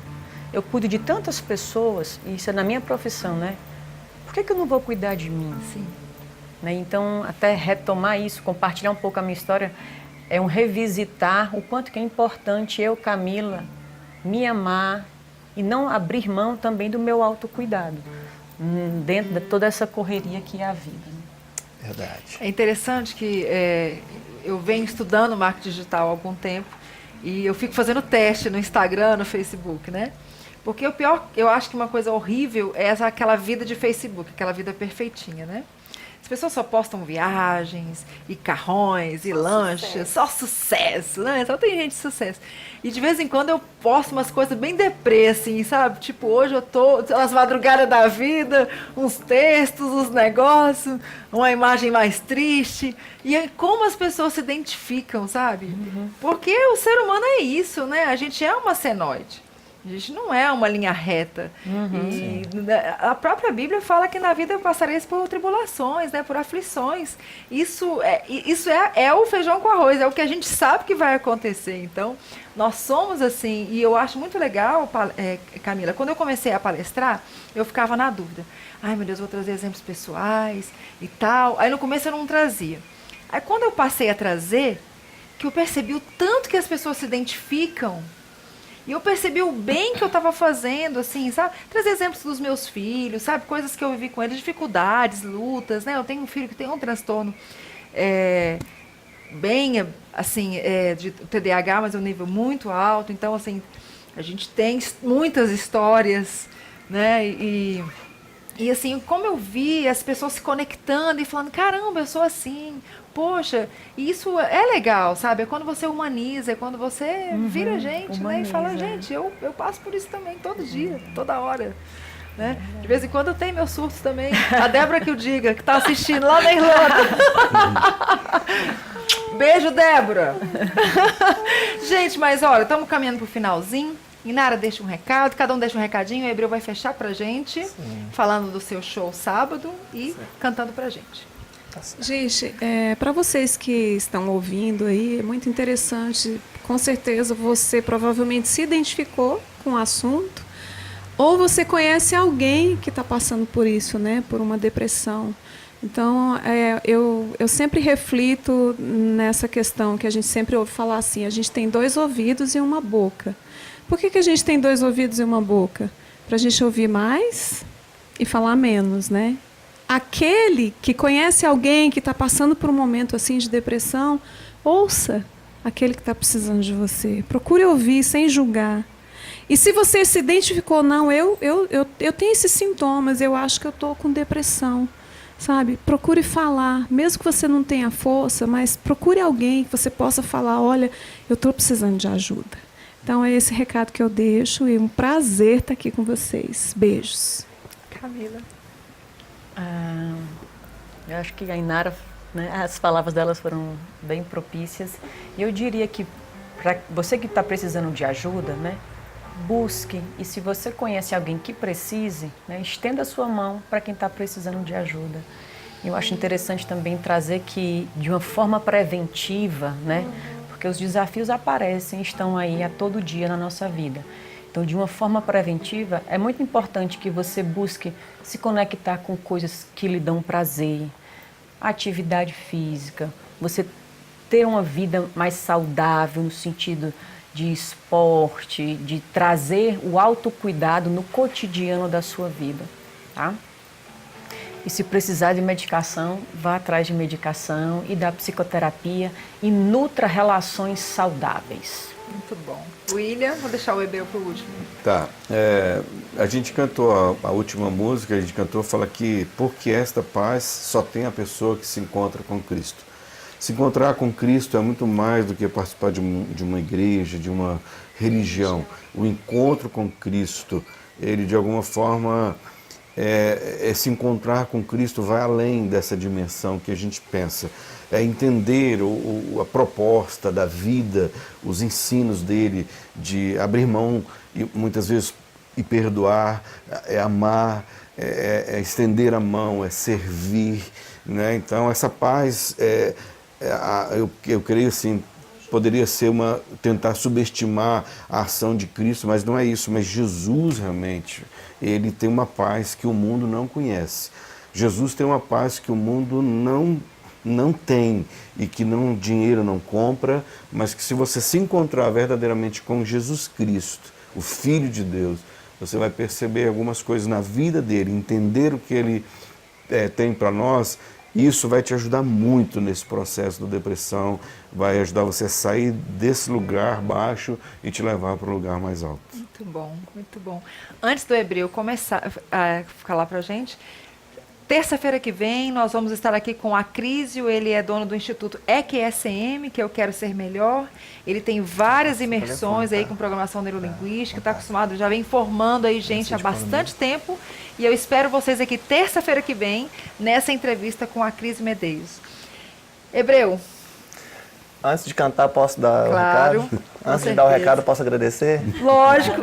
eu cuido de tantas pessoas, e isso é na minha profissão, né? Por que eu não vou cuidar de mim? Sim. Né? Então, até retomar isso, compartilhar um pouco a minha história, é um revisitar o quanto que é importante eu, Camila, me amar e não abrir mão também do meu autocuidado, dentro de toda essa correria que é a vida. Verdade. É interessante que eu venho estudando marketing digital há algum tempo e eu fico fazendo teste no Instagram, no Facebook, né? Porque o pior, eu acho que uma coisa horrível é aquela vida de Facebook, aquela vida perfeitinha, né? As pessoas só postam viagens, e carrões, e lanchas, só sucesso, né? Só tem gente de sucesso. E de vez em quando eu posto umas coisas bem deprê, assim, sabe? Tipo, hoje eu tô, as madrugadas da vida, uns textos, uns negócios, uma imagem mais triste. E aí, como as pessoas se identificam, sabe? Porque o ser humano é isso, né? A gente é uma senoide. A gente não é uma linha reta. E a própria Bíblia fala que na vida passareis por tribulações, né, por aflições. Isso é o feijão com arroz, é o que a gente sabe que vai acontecer. Então, nós somos assim, e eu acho muito legal, Camila, quando eu comecei a palestrar, eu ficava na dúvida. Ai, meu Deus, vou trazer exemplos pessoais e tal. Aí no começo eu não trazia. Aí quando eu passei a trazer, que eu percebi o tanto que as pessoas se identificam. E eu percebi o bem que eu estava fazendo, assim, sabe? Trazer exemplos dos meus filhos, sabe? Coisas que eu vivi com eles, dificuldades, lutas, né? Eu tenho um filho que tem um transtorno bem, assim, de TDAH, mas é um nível muito alto. Então, assim, a gente tem muitas histórias, né? E assim, como eu vi as pessoas se conectando e falando, caramba, eu sou assim, poxa, isso é legal, sabe? É quando você humaniza, é quando você vira gente, humaniza, né? E fala, gente, eu passo por isso também, todo dia, toda hora. Né? De vez em quando eu tenho meus surtos também. A Débora que o diga, que está assistindo lá na Irlanda. Beijo, Débora. Gente, mas olha, estamos caminhando para o finalzinho. Inara deixa um recado, cada um deixa um recadinho, o Hebreu vai fechar pra gente, falando do seu show sábado e cantando pra gente. Gente, para vocês que estão ouvindo aí, é muito interessante, com certeza você provavelmente se identificou com o assunto, ou você conhece alguém que está passando por isso, né, por uma depressão. Então, eu sempre reflito nessa questão que a gente sempre ouve falar assim, a gente tem 2 ouvidos e uma boca. Por que a gente tem 2 ouvidos e uma boca? Para a gente ouvir mais e falar menos, né? Aquele que conhece alguém que está passando por um momento assim de depressão, ouça aquele que está precisando de você. Procure ouvir sem julgar. E se você se identificou, não, eu tenho esses sintomas, eu acho que eu estou com depressão, sabe? Procure falar, mesmo que você não tenha força, mas procure alguém que você possa falar, olha, eu estou precisando de ajuda. Então, é esse recado que eu deixo e um prazer estar aqui com vocês. Beijos. Camila. Eu acho que a Inara, né, as palavras delas foram bem propícias. E eu diria que, para você que está precisando de ajuda, né, busque. E se você conhece alguém que precise, né, estenda a sua mão para quem está precisando de ajuda. Eu acho interessante também trazer que, de uma forma preventiva, né, porque os desafios aparecem, estão aí a todo dia na nossa vida. Então, de uma forma preventiva, é muito importante que você busque se conectar com coisas que lhe dão prazer, atividade física, você ter uma vida mais saudável no sentido de esporte, de trazer o autocuidado no cotidiano da sua vida, tá? E se precisar de medicação, vá atrás de medicação e da psicoterapia e nutra relações saudáveis. Muito bom. William, vou deixar o Hebreu para o último. Tá. A gente cantou a última música, a gente cantou, fala que porque esta paz só tem a pessoa que se encontra com Cristo. Se encontrar com Cristo é muito mais do que participar de uma igreja, de uma religião. O encontro com Cristo, ele de alguma forma, se encontrar com Cristo vai além dessa dimensão que a gente pensa. É entender a proposta da vida, os ensinos dele, de abrir mão e muitas vezes e perdoar, é amar, é estender a mão, é servir, né? Então essa paz, eu creio assim, poderia ser tentar subestimar a ação de Cristo, mas não é isso. Mas Jesus realmente, ele tem uma paz que o mundo não conhece. Jesus tem uma paz que o mundo não tem e que dinheiro não compra, mas que se você se encontrar verdadeiramente com Jesus Cristo, o Filho de Deus, você vai perceber algumas coisas na vida dele, entender o que ele tem para nós. Isso vai te ajudar muito nesse processo da depressão, vai ajudar você a sair desse lugar baixo e te levar para o lugar mais alto. Muito bom, muito bom. Antes do Hebreu começar a falar para a gente, terça-feira que vem nós vamos estar aqui com a Crísio, ele é dono do Instituto EQSM, que eu quero ser melhor. Ele tem várias imersões aí com programação neurolinguística, está acostumado, já vem formando aí gente há bastante tempo. E eu espero vocês aqui terça-feira que vem, nessa entrevista com a Cris Medeiros. Hebreu. Antes de cantar, posso dar o Claro, recado? Antes de dar o recado, posso agradecer? Lógico.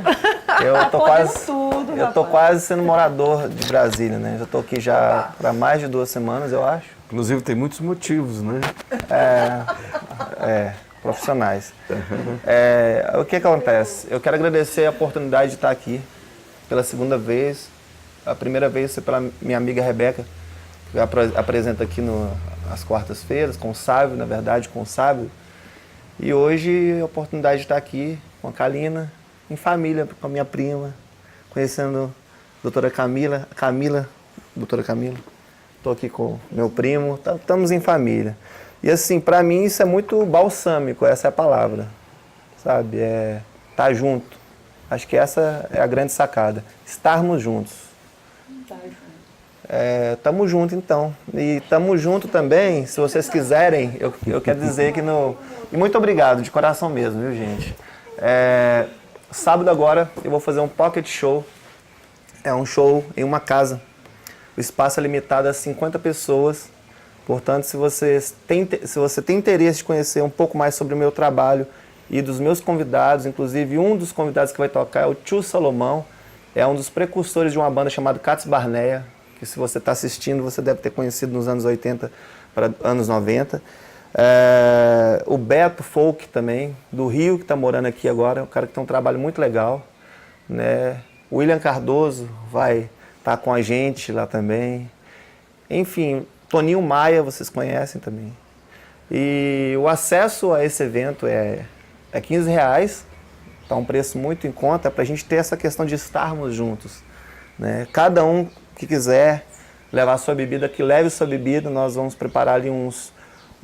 Eu tô quase sendo morador de Brasília, né? Já tô aqui já para mais de 2 semanas, eu acho. Inclusive tem muitos motivos, né? Profissionais. O que acontece? Eu quero agradecer a oportunidade de estar aqui pela segunda vez. A primeira vez foi pela minha amiga Rebeca, que apresenta aqui às quartas-feiras, com o Sábio, na verdade, com o Sábio. E hoje a oportunidade de estar aqui com a Kalina, em família, com a minha prima, conhecendo a doutora Camila. Doutora Camila. Estou aqui com meu primo, estamos em família. E assim, para mim isso é muito balsâmico, essa é a palavra, sabe? Estar junto. Acho que essa é a grande sacada, estarmos juntos. Tamo junto então. E tamo junto também, se vocês quiserem, eu quero dizer que E muito obrigado, de coração mesmo, viu, gente? Sábado agora eu vou fazer um pocket show. É um show em uma casa. O espaço é limitado a 50 pessoas. Portanto, se você tem interesse de conhecer um pouco mais sobre o meu trabalho e dos meus convidados, inclusive um dos convidados que vai tocar é o Tio Salomão, é um dos precursores de uma banda chamada Cats Barneia, que se você está assistindo, você deve ter conhecido nos anos 80 para anos 90. O Beto Folk também, do Rio, que está morando aqui agora, um cara que tem um trabalho muito legal, né? O William Cardoso vai estar com a gente lá também. Enfim, Toninho Maia, vocês conhecem também. E o acesso a esse evento é R$15, está um preço muito em conta, para a gente ter essa questão de estarmos juntos, né? Cada um que quiser levar sua bebida, que leve sua bebida, nós vamos preparar ali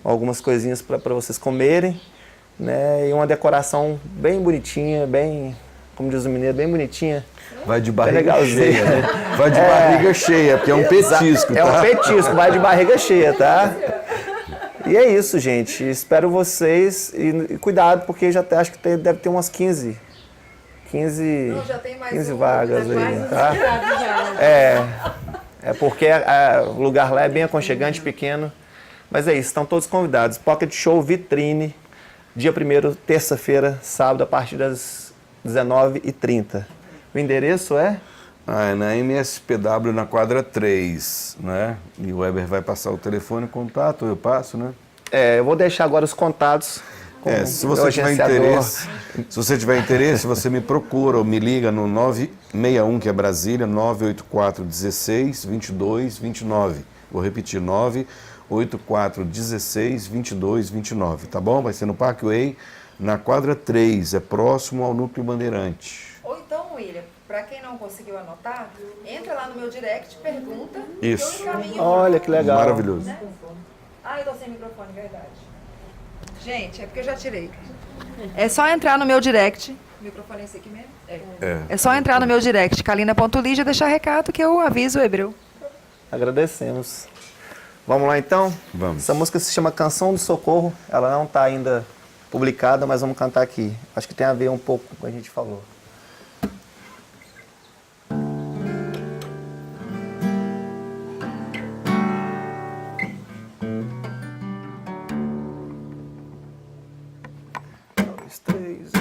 algumas coisinhas para vocês comerem, né? E uma decoração bem bonitinha, bem, como diz o mineiro, bem bonitinha. Vai de barriga cheia, né? Vai de barriga cheia, porque é um petisco, tá? É um petisco, vai de barriga cheia, tá? E é isso, gente. Espero vocês e cuidado, porque já acho que deve ter umas 15 Não, já tem mais 15 um, vagas aí, tá? Porque o lugar lá é bem aconchegante, pequeno. Mas é isso, estão todos convidados. Pocket Show Vitrine, dia 1º, terça-feira, sábado, a partir das 19h30. O endereço é? É na MSPW, na quadra 3, né? E o Weber vai passar o telefone, o contato, eu passo, né? Eu vou deixar agora os contatos Se você tiver interesse, você me procura ou me liga no 961, que é Brasília, 984 16 22 29. Vou repetir, 984 16 22 29, tá bom? Vai ser no Parkway, na quadra 3, é próximo ao Núcleo Bandeirante. Ou então, William, para quem não conseguiu anotar, entra lá no meu direct, pergunta. Isso. Que eu encaminho. Olha que legal. Maravilhoso. Né? Ah, eu tô sem microfone, verdade. Gente, é porque eu já tirei. É só entrar no meu direct. O microfone é esse aqui mesmo? É só entrar no meu direct, kalina.lige, deixar recado que eu aviso o Hebreu. Agradecemos. Vamos lá então? Vamos. Essa música se chama Canção do Socorro. Ela não está ainda publicada, mas vamos cantar aqui. Acho que tem a ver um pouco com o que a gente falou. Dois, três.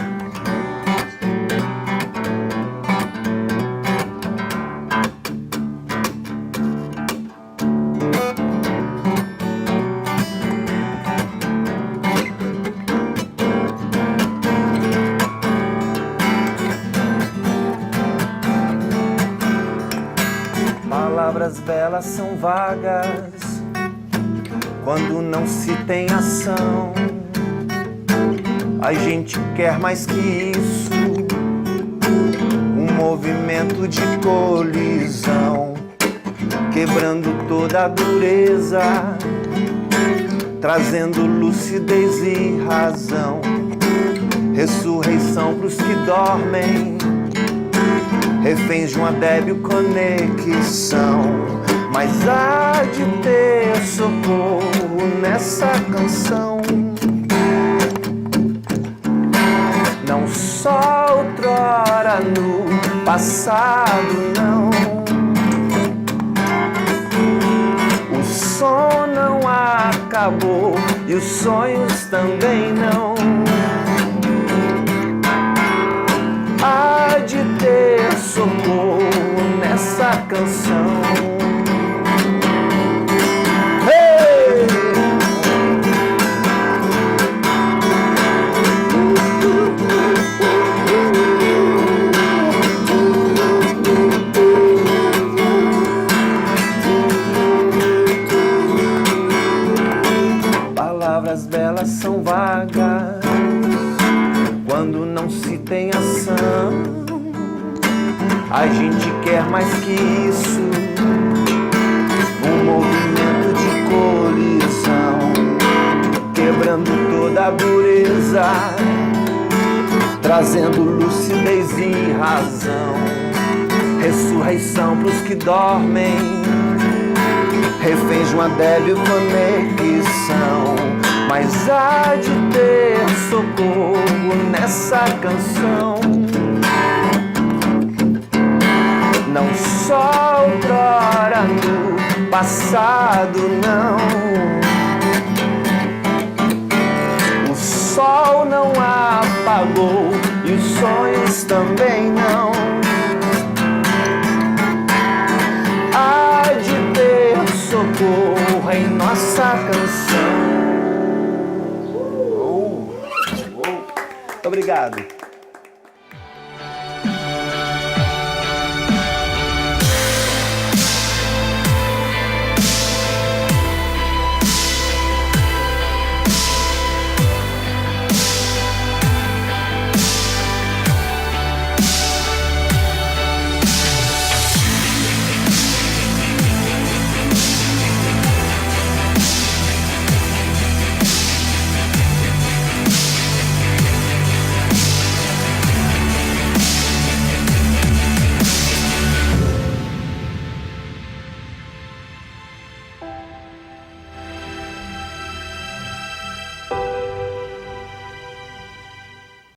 Palavras belas são vagas quando não se tem ação. A gente quer mais que isso, um movimento de colisão, quebrando toda a dureza, trazendo lucidez e razão, ressurreição pros que dormem, reféns de uma débil conexão. Mas há de ter socorro nessa canção, não só outrora no passado, não. O som não acabou e os sonhos também não. Há de ter socorro nessa canção. Hey! Palavras belas são vagas quando não se tem ação. A gente quer mais que isso, um movimento de colisão, quebrando toda a dureza, trazendo lucidez e razão, ressurreição pros que dormem, reféns de uma débil conexão. Mas há de ter socorro nessa canção, não só outrora no passado, não. O sol não apagou e os sonhos também não. Há de ter socorro em nossa canção. Muito obrigado.